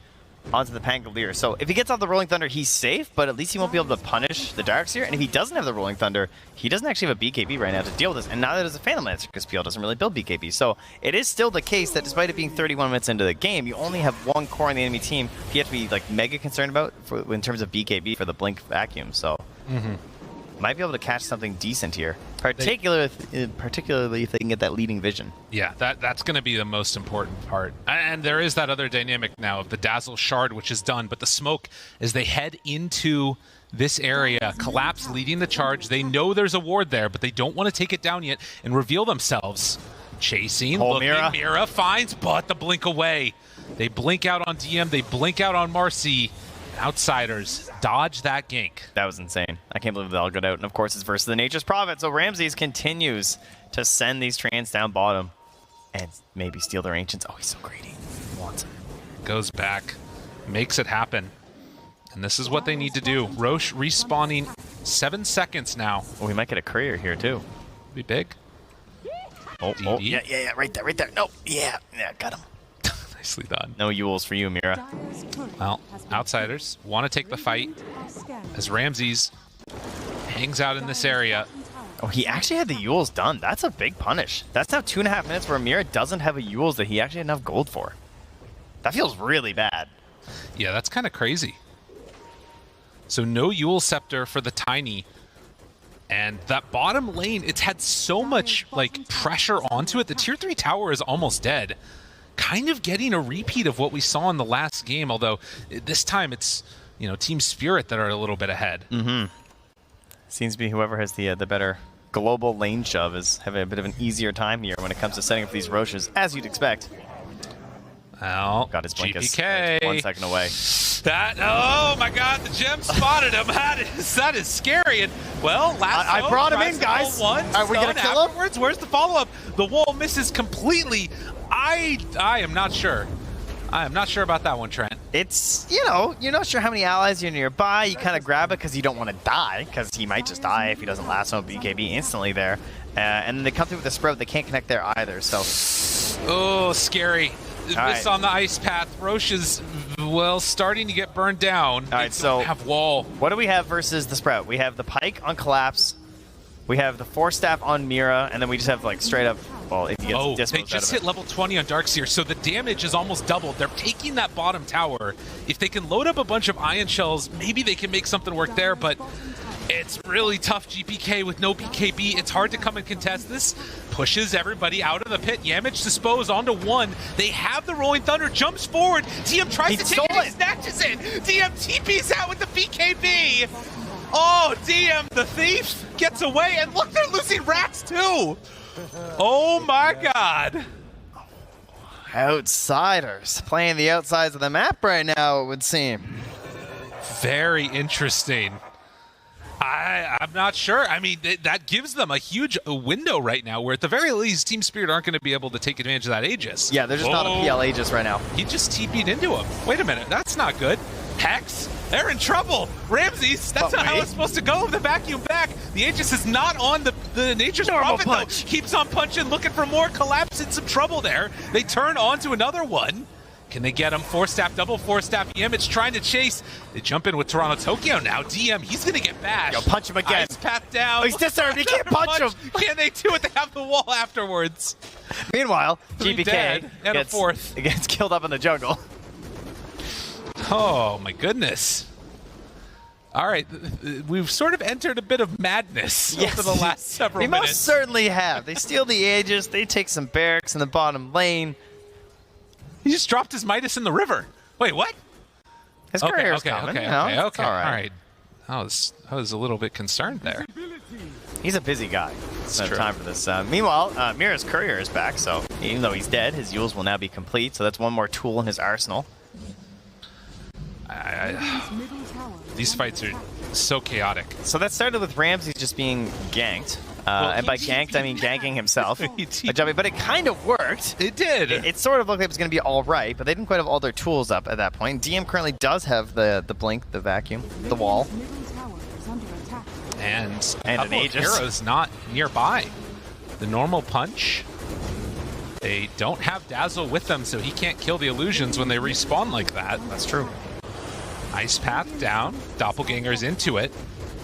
onto the Pangolier. So if he gets off the Rolling Thunder, he's safe, but at least he won't be able to punish the Darkseer. And if he doesn't have the Rolling Thunder, he doesn't actually have a BKB right now to deal with this. And neither does the Phantom Lancer, because PL doesn't really build BKB. So it is still the case that despite it being 31 minutes into the game, you only have one core in the enemy team you have to be like mega concerned about in terms of BKB for the Blink Vacuum. So might be able to catch something decent here, particularly if they can get that leading vision. Yeah, that's going to be the most important part. And there is that other dynamic now of the Dazzle Shard, which is done, but the smoke, as they head into this area, Collapse leading the charge. They know there's a ward there, but they don't want to take it down yet and reveal themselves. Chasing, looking, Mira finds, but the blink away. They blink out on DM, they blink out on Marcy. Outsiders dodge that gank. That was insane. I can't believe they all got out. And of course, it's versus the Nature's Prophet. So Ramses continues to send these Trans down bottom and maybe steal their Ancients. Oh, he's so greedy. He wants him. Goes back, makes it happen. And this is what they need to do. Roche respawning 7 seconds now. Oh, we might get a courier here too. Be big. Oh, yeah, right there. No, yeah, got him. Nicely done. No Yules for you, Mira. Well, Outsiders want to take the fight as Ramses hangs out in this area. Oh, he actually had the Yules done. That's a big punish. That's now 2.5 minutes where Mira doesn't have a Yules that he actually had enough gold for. That feels really bad. Yeah, that's kind of crazy. So no Yule Scepter for the Tiny. And that bottom lane, it's had so much like pressure onto it. The tier 3 tower is almost dead. Kind of getting a repeat of what we saw in the last game, although this time it's, you know, Team Spirit that are a little bit ahead. Seems to be whoever has the better global lane shove is having a bit of an easier time here when it comes to setting up these Roches, as you'd expect. Well, got his Blinkus. GPK. 1 second away. That, oh my God, the gem spotted him. That is scary. And well, I brought him in, guys. Are we gonna kill him? Where's the follow-up? The wall misses completely. I am not sure. I'm not sure about that one, Trent. It's, you know, you're not sure how many allies you're nearby. You kind of grab it because you don't want to die, because he might just die if he doesn't last on BKB instantly there. And then they come through with the sprout. They can't connect there either, so... Oh, scary. This right. on the ice path. Roche is, well, starting to get burned down. All right, so have wall. What do we have versus the sprout? We have the pike on collapse. We have the force staff on Mira, and then we just have like straight up. Well, if you get disposed they just hit level 20 on Darkseer, so the damage is almost doubled. They're taking that bottom tower. If they can load up a bunch of ion shells, maybe they can make something work there, but it's really tough GPK with no BKB. It's hard to come and contest this. Pushes everybody out of the pit. Yamage disposed onto one. They have the Rolling Thunder, jumps forward. DM tries to take it, he snatches it. DM TP's out with the BKB. Oh, DM, the thief, gets away, and look, they're losing racks too. Oh my god. Outsiders playing the outsides of the map right now, it would seem. Very interesting. I'm not sure. I mean, that gives them a huge window right now where at the very least Team Spirit aren't going to be able to take advantage of that Aegis. Yeah, they're just not a PL Aegis right now. He just TP'd into him. Wait a minute, that's not good. Hex, they're in trouble. Ramses, that's not how it's supposed to go with the vacuum back. The Aegis is not on the Nature's Prophet though. Keeps on punching, looking for more. Collapse in some trouble there. They turn onto another one. Can they get him? Force staff, double force staff. Yamage trying to chase. They jump in with Toronto Tokyo now. DM, he's going to get bashed. Yo, punch him again. Ice path down. Oh, he's disarmed. He can't punch him. Can they do it? They have the wall afterwards. Meanwhile, GPK and a fourth gets killed up in the jungle. Oh, my goodness. All right, we've sort of entered a bit of madness over the last several minutes. We most certainly have. They steal the Aegis. They take some barracks in the bottom lane. He just dropped his Midas in the river. Wait, what? His career's coming. Okay. All right. I was a little bit concerned there. He's a busy guy. It's no true. time for this. Meanwhile, Mira's courier is back, so even though he's dead, his Yules will now be complete, so that's one more tool in his arsenal. These fights are so chaotic. So that started with Ramsey just being ganked. And by ganked, I mean ganking himself. But it kind of worked. It did. It sort of looked like it was going to be all right, but they didn't quite have all their tools up at that point. DM currently does have the blink, the vacuum, the wall. And an Aegis. Heroes not nearby. The normal punch. They don't have Dazzle with them, so he can't kill the illusions when they respawn like that. That's true. Ice Path down. Doppelganger's into it.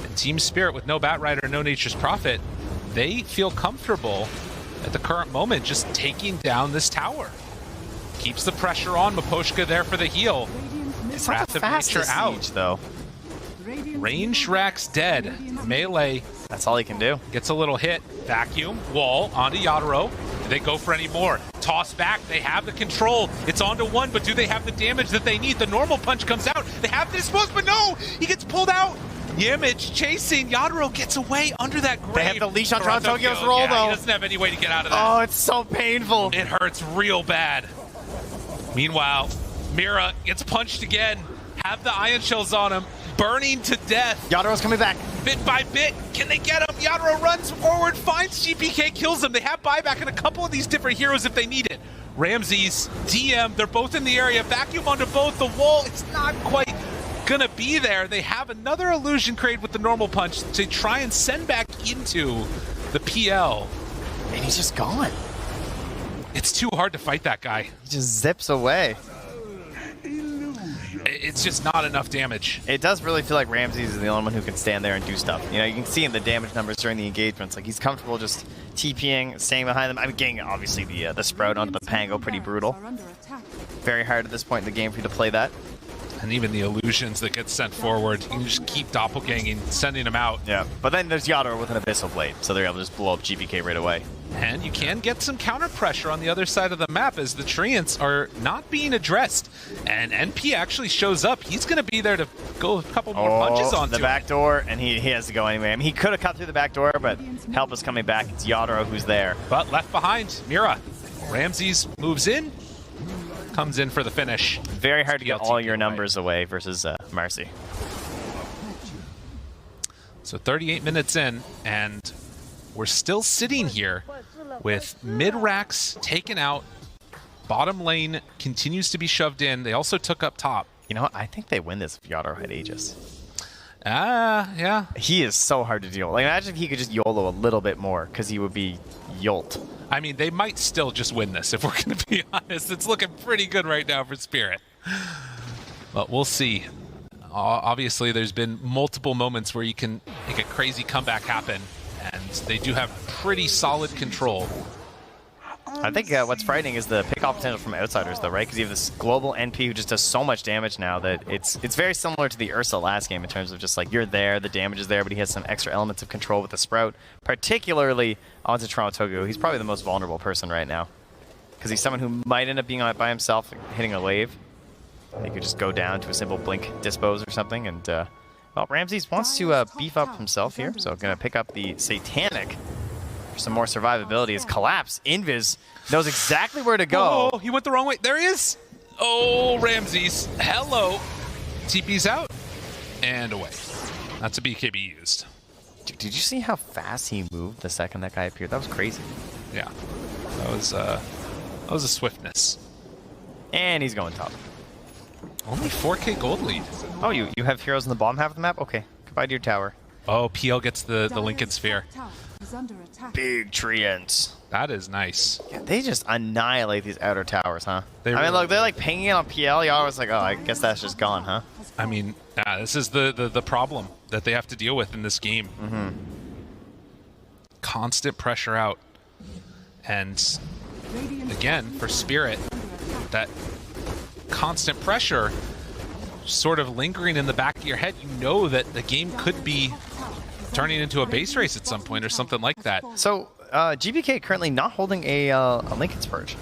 And Team Spirit with no Batrider, no Nature's Prophet, they feel comfortable at the current moment just taking down this tower. Keeps the pressure on. Maposhka there for the heal. It's not the fastest siege, though. Range Rack's dead. Melee. That's all he can do. Gets a little hit. Vacuum. Wall onto Yatoro. Do they go for any more? Toss back. They have the control. It's onto one, but do they have the damage that they need? The normal punch comes out. They have to dispose, but no! He gets pulled out. Yamage chasing. Yatoro gets away under that grave. They have the leash on Tokyo's roll, though. He doesn't have any way to get out of that. Oh, it's so painful. It hurts real bad. Meanwhile, Mira gets punched again. Have the ion shells on him. Burning to death. Yatoro's coming back. Bit by bit. Can they get him? Yatoro runs forward, finds GPK, kills him. They have buyback on a couple of these different heroes if they need it. Ramses, DM, they're both in the area. Vacuum onto both. The wall, it's not quite gonna be there. They have another illusion created with the normal punch to try and send back into the PL. And he's just gone. It's too hard to fight that guy. He just zips away. It's just not enough damage. It does really feel like Ramses is the only one who can stand there and do stuff. You know, you can see in the damage numbers during the engagements, like he's comfortable just TPing, staying behind them. I'm getting obviously the sprout onto the Pango, pretty brutal. Very hard at this point in the game for you to play that. And even the illusions that get sent forward, you can just keep doppelganging, sending them out. Yeah, but then there's Yatoro with an Abyssal Blade, so they're able to just blow up GPK right away. And you can get some counter pressure on the other side of the map as the Treants are not being addressed. And NP actually shows up. He's going to be there to go a couple more punches onto the back door, and he has to go anyway. I mean, he could have cut through the back door, but help is coming back. It's Yatoro who's there. But left behind, Mira. Ramses moves in, comes in for the finish. Very hard to get all your numbers away versus Marcy. So 38 minutes in, and we're still sitting here with mid-racks taken out, Bottom lane continues to be shoved in. They also took up top. You know what? I think they win this if Yadro had Aegis. Yeah. He is so hard to deal with. Like, imagine if he could just YOLO a little bit more, because he would be Yolt. I mean, they might still just win this, if we're going to be honest. It's looking pretty good right now for Spirit. But we'll see. Obviously, there's been multiple moments where you can make a crazy comeback happen, and they do have pretty solid control. I think what's frightening is the pick-off potential from Outsiders, though, right? Because you have this global NP who just does so much damage now that it's very similar to the Ursa last game in terms of just like, you're there, the damage is there, but he has some extra elements of control with the Sprout, particularly onto Toronto Togo. He's probably the most vulnerable person right now because he's someone who might end up being on it by himself, hitting a wave. He could just go down to a simple blink dispose or something, and well, Ramses wants to beef up himself here, so going to pick up the Satanic for some more survivability. His Collapse, Invis knows exactly where to go. Oh, he went the wrong way. There he is. Oh, Ramses. Hello. TP's out and away. That's a BKB used. Dude, did you see how fast he moved the second that guy appeared? That was crazy. Yeah, that was a swiftness. And he's going top. Only 4K gold lead. Oh, you have heroes in the bottom half of the map? Okay, goodbye to your tower. Oh, PL gets the Lincoln Sphere. Big treants. That is nice. Yeah, they just annihilate these outer towers, huh? They I mean, really look, they're like pinging it on PL. Y'all was like, oh, I guess that's just gone, huh? I mean, this is the problem that they have to deal with in this game. Constant pressure out. And again, for Spirit, that constant pressure sort of lingering in the back of your head, you know that the game could be turning into a base race at some point or something like that. So, GBK currently not holding a Lincoln's Purge.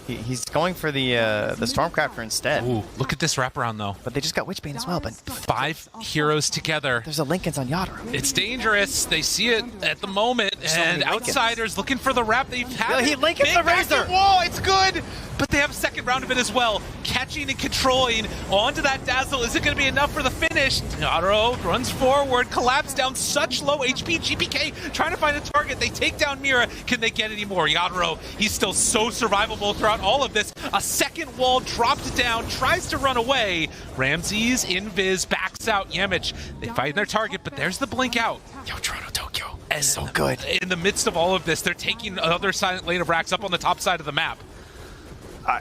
He's going for the Stormcrafter instead. Ooh, look at this wraparound though. But they just got Witchbane as well, but 5 heroes together. there's a Lincoln's on Yadro. It's dangerous. They see it at the moment, and Outsiders looking for the wrap. They've had Yeah, he Lincoln's the Razor. Wall. It's good, but they have a second round of it as well. Catching and controlling onto that Dazzle. Is it going to be enough for the finish? Yadro runs forward, collapse down such low HP. GPK trying to find a target. They take down Mira. Can they get any more? Yadro, he's still so survivable throughout all of this. A second wall dropped down, tries to run away. Ramses, Invis, backs out Yamich. They find their target, but there's the blink out. Yo, Toronto Tokyo. And so good. In the midst of all of this, they're taking another silent lane of racks up on the top side of the map.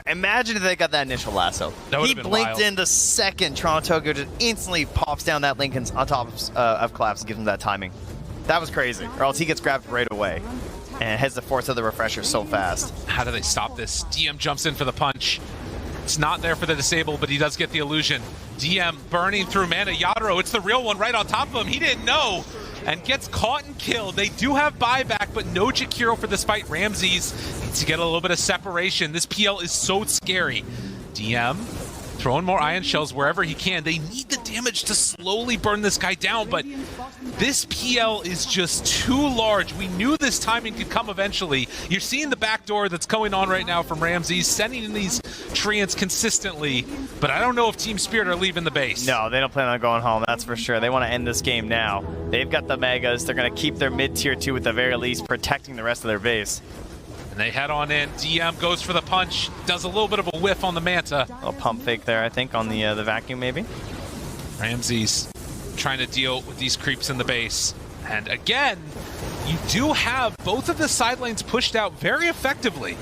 Imagine if they got that initial lasso. That He would've been blinked wild. in the second. Toronto Tokyo just instantly pops down that Lincoln's on top of Collapse and gives him that timing. That was crazy. Or else he gets grabbed right away and heads the force of the refresher so fast. How do they stop this? DM jumps in for the punch. It's not there for the disable, but he does get the illusion. DM burning through mana. Yadro, it's the real one right on top of him. He didn't know. And gets caught and killed. They do have buyback, but no Jakiro for this fight. Ramses needs to get a little bit of separation. This PL is so scary. DM throwing more ion shells wherever he can. They need the damage to slowly burn this guy down, but this PL is just too large. We knew this timing could come eventually. You're seeing the backdoor that's going on right now from Ramses, sending in these treants consistently, but I don't know if Team Spirit are leaving the base. No, they don't plan on going home, that's for sure. They want to end this game now. They've got the Megas. They're going to keep their mid-tier 2 at the very least, protecting the rest of their base. And they head on in. DM goes for the punch, does a little bit of a whiff on the Manta. A little pump fake there, I think, on the vacuum maybe. Ramses trying to deal with these creeps in the base. And again, you do have both of the side lanes pushed out very effectively.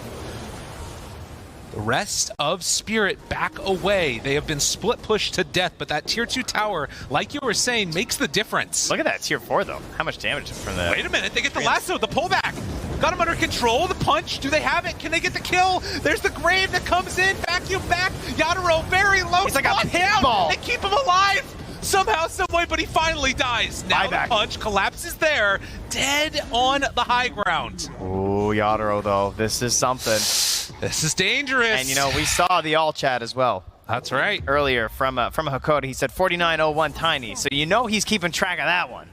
The rest of Spirit back away. They have been split pushed to death, but that tier 2 tower, like you were saying, makes the difference. Look at that tier 4 though. How much damage from the... Wait a minute, they get the lasso, the pullback. Got him under control, the punch. Do they have it? Can they get the kill? There's the grave that comes in, vacuum back. Yadro very low. He's like a spot down. pinball. They keep him alive somehow, someway, but he finally dies. Now Buyback. the punch collapses there, dead on the high ground. Ooh, Yadro though. This is something. This is dangerous. And you know, we saw the all chat as well. That's right. Earlier from a Hakoda, he said 4901 tiny. So you know he's keeping track of that one.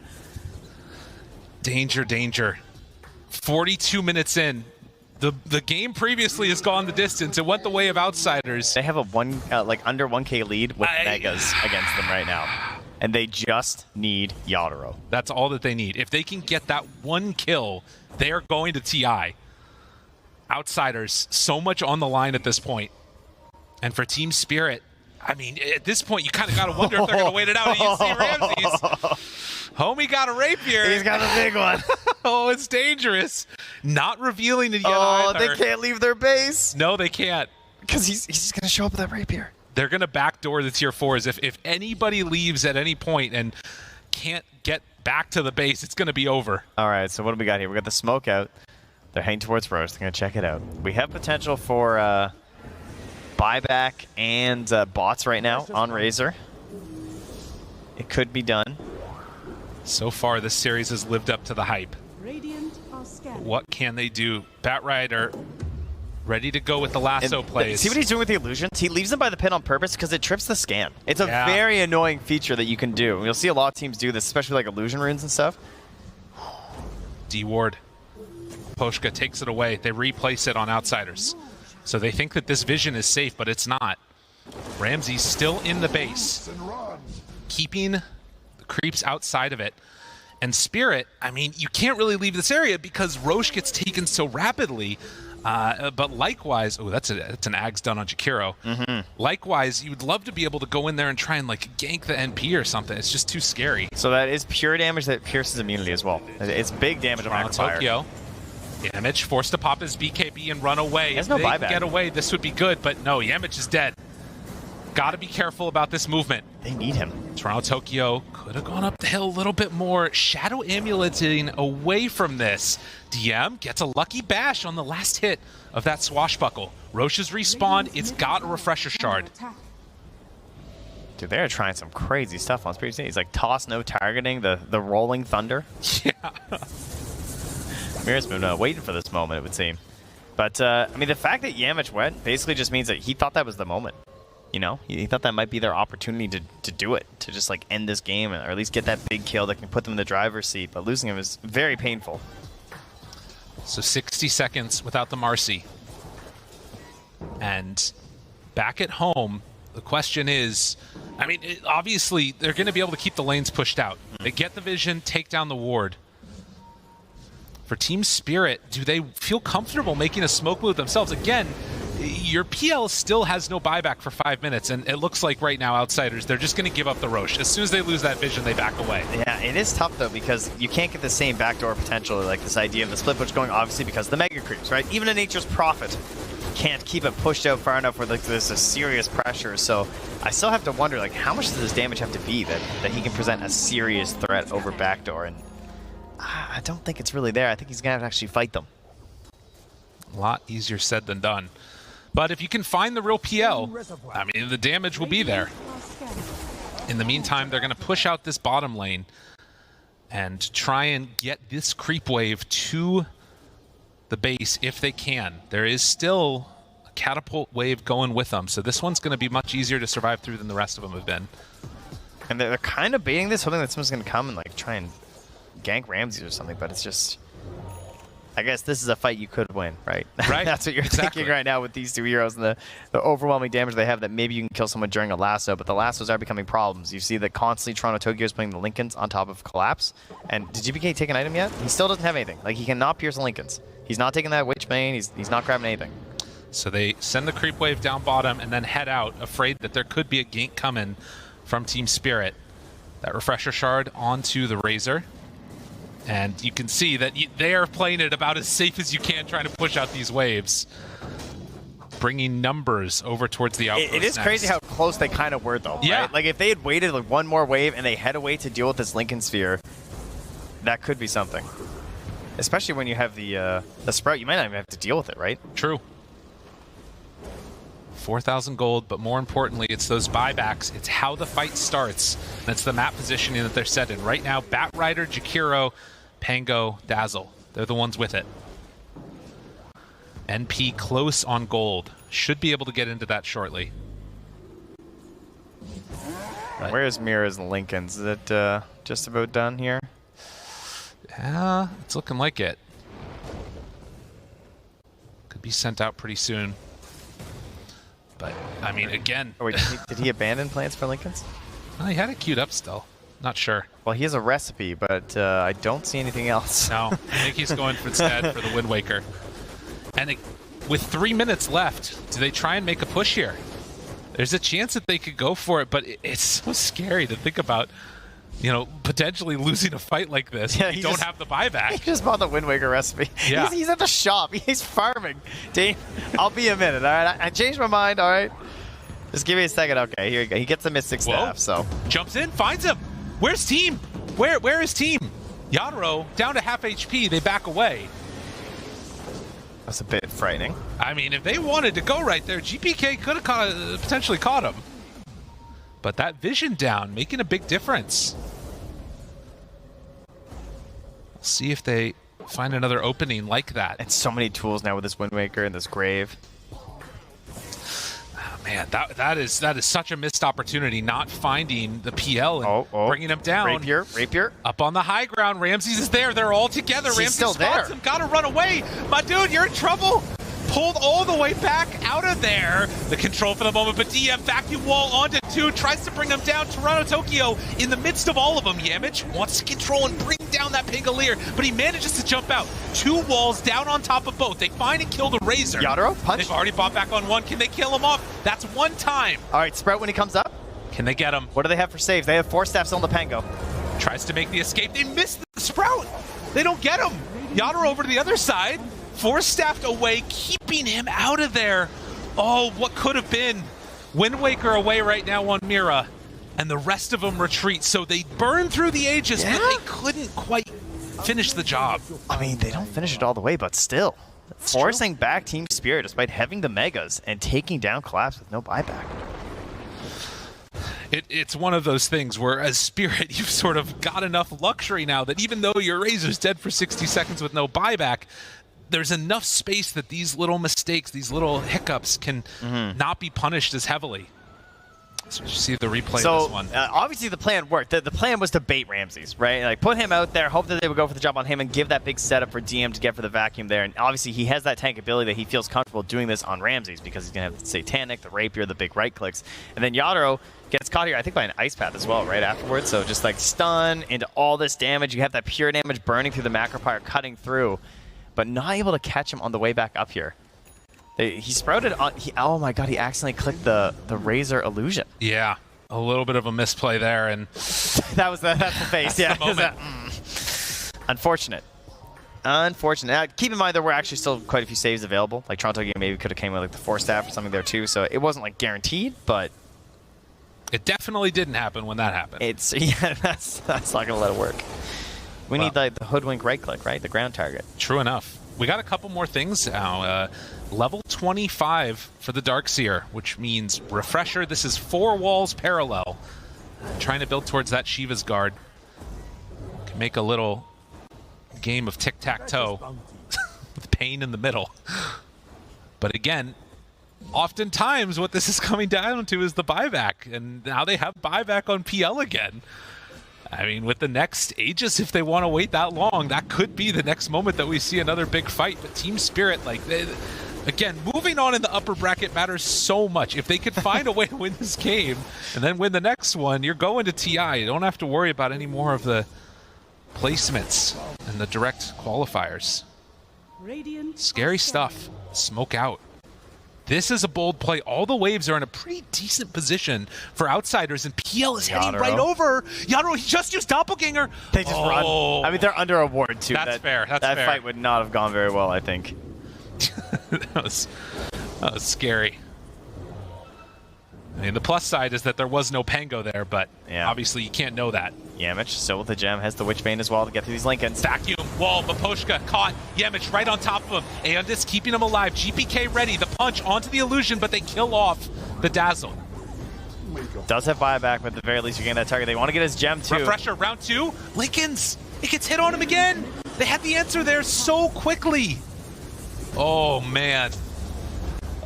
Danger, danger. 42 minutes in. The game previously has gone the distance. It went the way of Outsiders. They have a under 1k lead with Megas against them right now. And they just need Yadro. That's all that they need. If they can get that one kill, they are going to TI. Outsiders, so much on the line at this point. And for Team Spirit, I mean, at this point, you kind of got to wonder if they're going to wait it out. And you see Ramses. Homie got a rapier. He's got a big one. Oh, it's dangerous. Not revealing it yet either. They can't leave their base. No, they can't. Because he's just going to show up with that rapier. They're going to backdoor the tier 4s. If anybody leaves at any point and can't get back to the base, it's going to be over. All right, so what do we got here? We got the smoke out. They're heading towards Roche. They're going to check it out. We have potential for buyback and bots right now on Razor. It could be done. So far, this series has lived up to the hype. What can they do? Batrider ready to go with the lasso plays. See what he's doing with the illusions? He leaves them by the pin on purpose because it trips the scan. It's a very annoying feature that you can do. You'll see a lot of teams do this, especially like illusion runes and stuff. D-Ward. Poshka takes it away. They replace it on Outsiders. So they think that this vision is safe, but it's not. Ramsey's still in the base, keeping the creeps outside of it. And Spirit, I mean, you can't really leave this area because Roche gets taken so rapidly. But likewise, oh, that's an Ags done on Jakiro. Likewise, you would love to be able to go in there and try and like gank the NP or something. It's just too scary. So that is pure damage that pierces immunity as well. It's big damage on Magnifier. Tokyo. Yamich forced to pop his BKB and run away. There's if no they buyback. Get away, this would be good, but no, Yamich is dead. Gotta be careful about this movement. They need him. Toronto Tokyo could have gone up the hill a little bit more. Shadow amuleting away from this. DM gets a lucky bash on the last hit of that swashbuckle. Roche's respawned. It's got a refresher shard. Dude, they're trying some crazy stuff on Spirit. He's like toss no targeting, the rolling thunder. Yeah. Mirror's been waiting for this moment, it would seem. But, I mean, the fact that Yamich went basically just means that he thought that was the moment. You know, he thought that might be their opportunity to do it, to just like end this game, or at least get that big kill that can put them in the driver's seat. But losing him is very painful. So 60 seconds without the Marcy. And back at home, the question is, I mean, obviously they're going to be able to keep the lanes pushed out. They get the vision, take down the ward. For Team Spirit, do they feel comfortable making a smoke move themselves? Again, your PL still has no buyback for 5 minutes, and it looks like right now, Outsiders, they're just going to give up the Roche. As soon as they lose that vision, they back away. Yeah, it is tough, though, because you can't get the same backdoor potential, like this idea of the split push going, obviously, because of the Mega Creeps, right? Even a Nature's Prophet can't keep it pushed out far enough where like, there's a serious pressure. So I still have to wonder, like, how much does this damage have to be that he can present a serious threat over backdoor? And I don't think it's really there. I think he's going to have to actually fight them. A lot easier said than done. But if you can find the real PL, I mean, the damage will be there. In the meantime, they're going to push out this bottom lane and try and get this creep wave to the base if they can. There is still a catapult wave going with them, so this one's going to be much easier to survive through than the rest of them have been. And they're kind of baiting this, hoping that someone's going to come and like try and gank Ramses or something, but it's just... I guess this is a fight you could win, right? Right. That's what you're thinking right now with these two heroes and the overwhelming damage they have, that maybe you can kill someone during a lasso, but the lassos are becoming problems. You see that constantly Toronto Tokyo is playing the Lincolns on top of Collapse. And did GPK take an item yet? He still doesn't have anything. Like, he cannot pierce the Lincolns. He's not taking that Witch Bane. He's not grabbing anything. So they send the creep wave down bottom and then head out, afraid that there could be a gank coming from Team Spirit. That refresher shard onto the Razor. And you can see that they are playing it about as safe as you can, trying to push out these waves. Bringing numbers over towards the outpost. It is next. crazy how close they kind of were, though. Yeah. Right? Like, if they had waited like one more wave and they head away to deal with this Lincoln Sphere, that could be something. Especially when you have the Sprout, you might not even have to deal with it, right? True. 4,000 gold, but more importantly, it's those buybacks. It's how the fight starts. And it's the map positioning that they're set in. Right now, Batrider, Jakiro, Pango, Dazzle. They're the ones with it. NP close on gold. Should be able to get into that shortly. Right. Where's Mira's and Lincoln's? Is it just about done here? Yeah, it's looking like it. Could be sent out pretty soon. But, I mean, again... Oh, wait, did he abandon plans for Lincoln's? Well, he had it queued up still. Not sure. Well, he has a recipe, but I don't see anything else. No, I think he's going instead for the Wind Waker. And with 3 minutes left, do they try and make a push here? There's a chance that they could go for it, but it's so scary to think about, you know, potentially losing a fight like this. Yeah, you don't have the buyback. He just bought the Wind Waker recipe. Yeah. He's at the shop. He's farming. Dean, I'll be a minute, all right? I changed my mind, all right? Just give me a second. Okay, here you go. He gets the Mystic Staff, so. Jumps in, finds him. Where's team? Where is team? Yadro down to half HP. They back away. That's a bit frightening. I mean, if they wanted to go right there, GPK could have potentially caught him. But that vision down, making a big difference. We'll see if they find another opening like that. And so many tools now with this Wind Waker and this Grave. Oh, man, that is such a missed opportunity, not finding the PL and bringing him down. Rapier. Up on the high ground, Ramses is there. They're all together. He's Ramses still spots there. him. Gotta run away. My dude, you're in trouble. Pulled all the way back out of there. The control for the moment, but DM vacuum wall onto 2, tries to bring him down. Toronto Tokyo in the midst of all of them. Yamich wants to control and bring down that Pangolier, but he manages to jump out. 2 walls down on top of both. They find and kill the Razor. Yadro, punch. They've already bought back on 1. Can they kill him off? That's 1 time. All right, Sprout when he comes up. Can they get him? What do they have for saves? They have 4 staffs on the Pango. Tries to make the escape. They miss the Sprout. They don't get him. Yadro over to the other side. 4 staffed away, keeping him out of there. Oh, what could have been. Wind Waker away right now on Mira, and the rest of them retreat. So they burn through the Aegis, but they couldn't quite finish the job. I mean, they don't finish it all the way, but still. Forcing back Team Spirit despite having the Megas and taking down Collapse with no buyback. It's one of those things where as Spirit, you've sort of got enough luxury now that even though your Razor's dead for 60 seconds with no buyback, there's enough space that these little mistakes, these little hiccups can not be punished as heavily. So you see the replay of this one. Obviously the plan worked. The plan was to bait Ramses, right? Like put him out there, hope that they would go for the jump on him and give that big setup for DM to get for the vacuum there. And obviously he has that tank ability that he feels comfortable doing this on Ramses because he's going to have the Satanic, the Rapier, the big right clicks. And then Yadro gets caught here, I think, by an Ice Path as well, right afterwards. So just like stun into all this damage. You have that pure damage burning through the Macropyre, cutting through, but not able to catch him on the way back up here. He sprouted on. Oh my god! He accidentally clicked the Razor illusion. Yeah, a little bit of a misplay there, and that's the face. That's yeah, the moment. Unfortunate. Unfortunate. Keep in mind there were actually still quite a few saves available. Like Toronto maybe could have came with like the 4 staff or something there too. So it wasn't like guaranteed, but it definitely didn't happen when that happened. It's that's not gonna let it work. We need like the hoodwink right click, right? The ground target. True enough. We got a couple more things now. Level 25 for the Darkseer, which means refresher. This is 4 walls parallel. Trying to build towards that Shiva's guard. Can make a little game of tic-tac-toe with pain in the middle. But again, oftentimes what this is coming down to is the buyback. And now they have buyback on PL again. I mean, with the next Aegis, if they want to wait that long, that could be the next moment that we see another big fight. But Team Spirit, like, again, moving on in the upper bracket matters so much. If they could find a way to win this game and then win the next one, you're going to TI. You don't have to worry about any more of the placements and the direct qualifiers. Scary stuff. Smoke out. This is a bold play. All the waves are in a pretty decent position for outsiders, and PL is heading right over. Yadro, he just used Doppelganger. They just run. I mean, they're under a ward, too. That's fair. That's that fair. fight would not have gone very well, I think. that was scary. I mean, the plus side is that there was no Pango there, but obviously you can't know that. Yamich, still with the gem, has the Witchbane as well to get through these Lincolns. Vacuum, wall, Baposhka caught. Yamich right on top of him. Aeondis keeping him alive. GPK ready. The punch onto the illusion, but they kill off the Dazzle. Does have buyback, but at the very least you gain that target. They want to get his gem too. Refresher, round 2. Lincolns, it gets hit on him again. They had the answer there so quickly. Oh, man.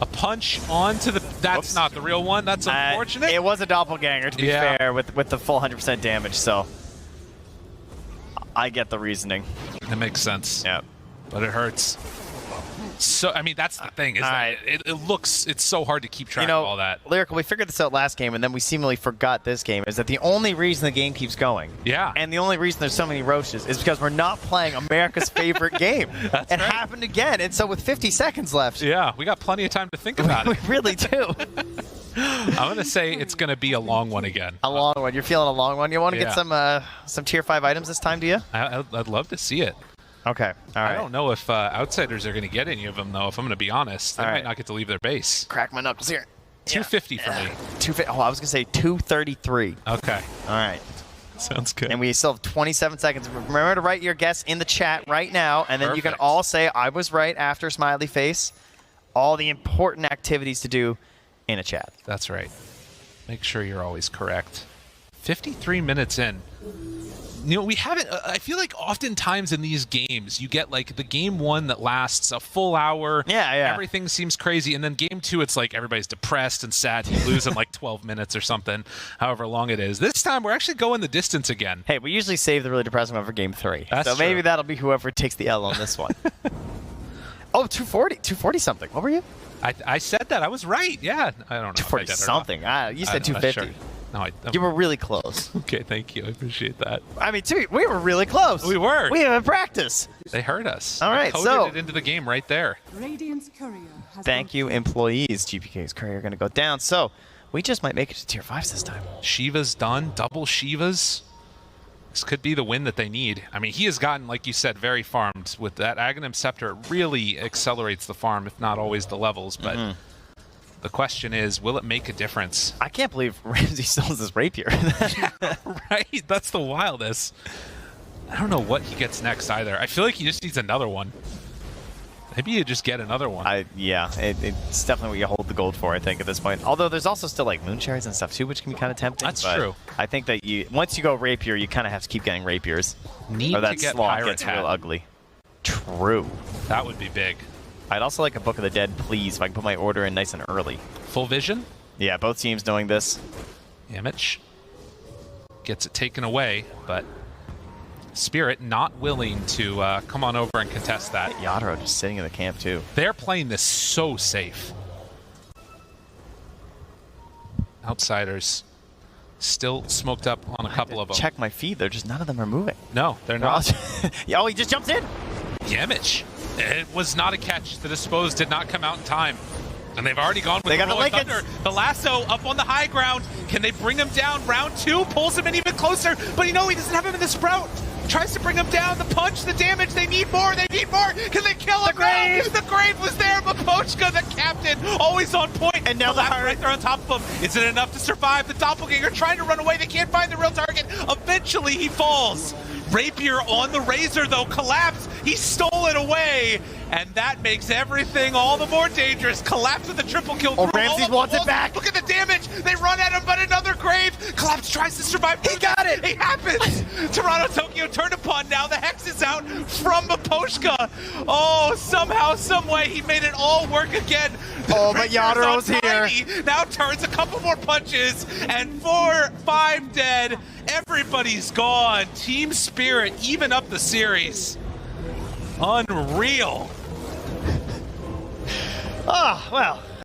A punch onto the... That's not the real one. That's unfortunate. It was a doppelganger, to be fair, with the full 100% damage, so... I get the reasoning. It makes sense. Yeah. But it hurts. So, I mean, that's the thing. Is that it's so hard to keep track of all that. Lyrical, we figured this out last game, and then we seemingly forgot this game, is that the only reason the game keeps going, and the only reason there's so many roaches, is because we're not playing America's favorite game. It happened again, and so with 50 seconds left. Yeah, we got plenty of time to think about it. We really do. I'm going to say it's going to be a long one again. A long one. You're feeling a long one? You want to get some Tier 5 items this time, do you? I'd love to see it. Okay. All right. I don't know if Outsiders are going to get any of them, though, if I'm going to be honest. They might not get to leave their base. Crack my knuckles here. 250 for me. 250. Oh, I was going to say 233. Okay. All right. Sounds good. And we still have 27 seconds. Remember to write your guess in the chat right now, and then you can all say, I was right after smiley face. All the important activities to do in a chat. That's right. Make sure you're always correct. 53 minutes in. You know, we haven't, I feel like oftentimes in these games, you get like the game one that lasts a full hour. Yeah. Everything seems crazy. And then game two, it's like everybody's depressed and sad. You lose in like 12 minutes or something, however long it is. This time, we're actually going the distance again. Hey, we usually save the really depressing one for game 3. That's so maybe that'll be whoever takes the L on this one. Oh, 240 something. What were you? I said that. I was right. Yeah. I don't know. 240 something. You said 250. Sure. No, you were really close. Okay, thank you. I appreciate that. I mean, we were really close. We were. We have practice. They heard us. All right, coded it into the game right there. Radiant's courier has Thank you, employees. GPK's courier going to go down. So we just might make it to Tier 5s this time. Shiva's done. Double Shivas. This could be the win that they need. I mean, he has gotten, like you said, very farmed. With that Aghanim Scepter, it really accelerates the farm, if not always the levels. But the question is, will it make a difference? I can't believe Ramsey still has this rapier. Yeah, right? That's the wildest. I don't know what he gets next either. I feel like he just needs another one. Maybe you just get another one. It's definitely what you hold the gold for, I think, at this point. Although there's also still like moon cherries and stuff too, which can be kind of tempting. That's true. I think that once you go rapier, you kind of have to keep getting rapiers. Need or that to get slot Pirate gets Hat. real ugly. True. That would be big. I'd also like a Book of the Dead, please, if I can put my order in nice and early. Full vision? Yeah, both teams knowing this. Damage. Gets it taken away, but Spirit not willing to come on over and contest that. Yadro just sitting in the camp, too. They're playing this so safe. Outsiders still smoked up on a couple of them. Check my feed. They're just, none of them are moving. No, they're not. Oh, he just jumps in. Damage. It was not a catch. The dispose did not come out in time. And they've already gone with the Rolling Thunder. The lasso up on the high ground. Can they bring him down? Round 2 pulls him in even closer. But he doesn't have him in the sprout. Tries to bring him down. The punch, the damage. They need more. They need more. Can they kill him? The grave was there. But Pochka, the captain, always on point. And now the right there on top of him. Is it enough to survive? The doppelganger trying to run away. They can't find the real target. Eventually he falls. Rapier on the Razor, though, collapse. He stole it away, and that makes everything all the more dangerous. Collapse with the triple kill. Oh, Ramsey wants it back. Look at the damage. They run at him, but another grave. Collapse tries to survive. He got it. It happens. Toronto Tokyo turned upon now. The Hex is out from Maposhka. Oh, somehow, some way, he made it all work again. Oh, but Yado's here. Now turns a couple more punches, and 4-5 dead. Everybody's gone. Team Spirit even up the series. Unreal. Oh, well.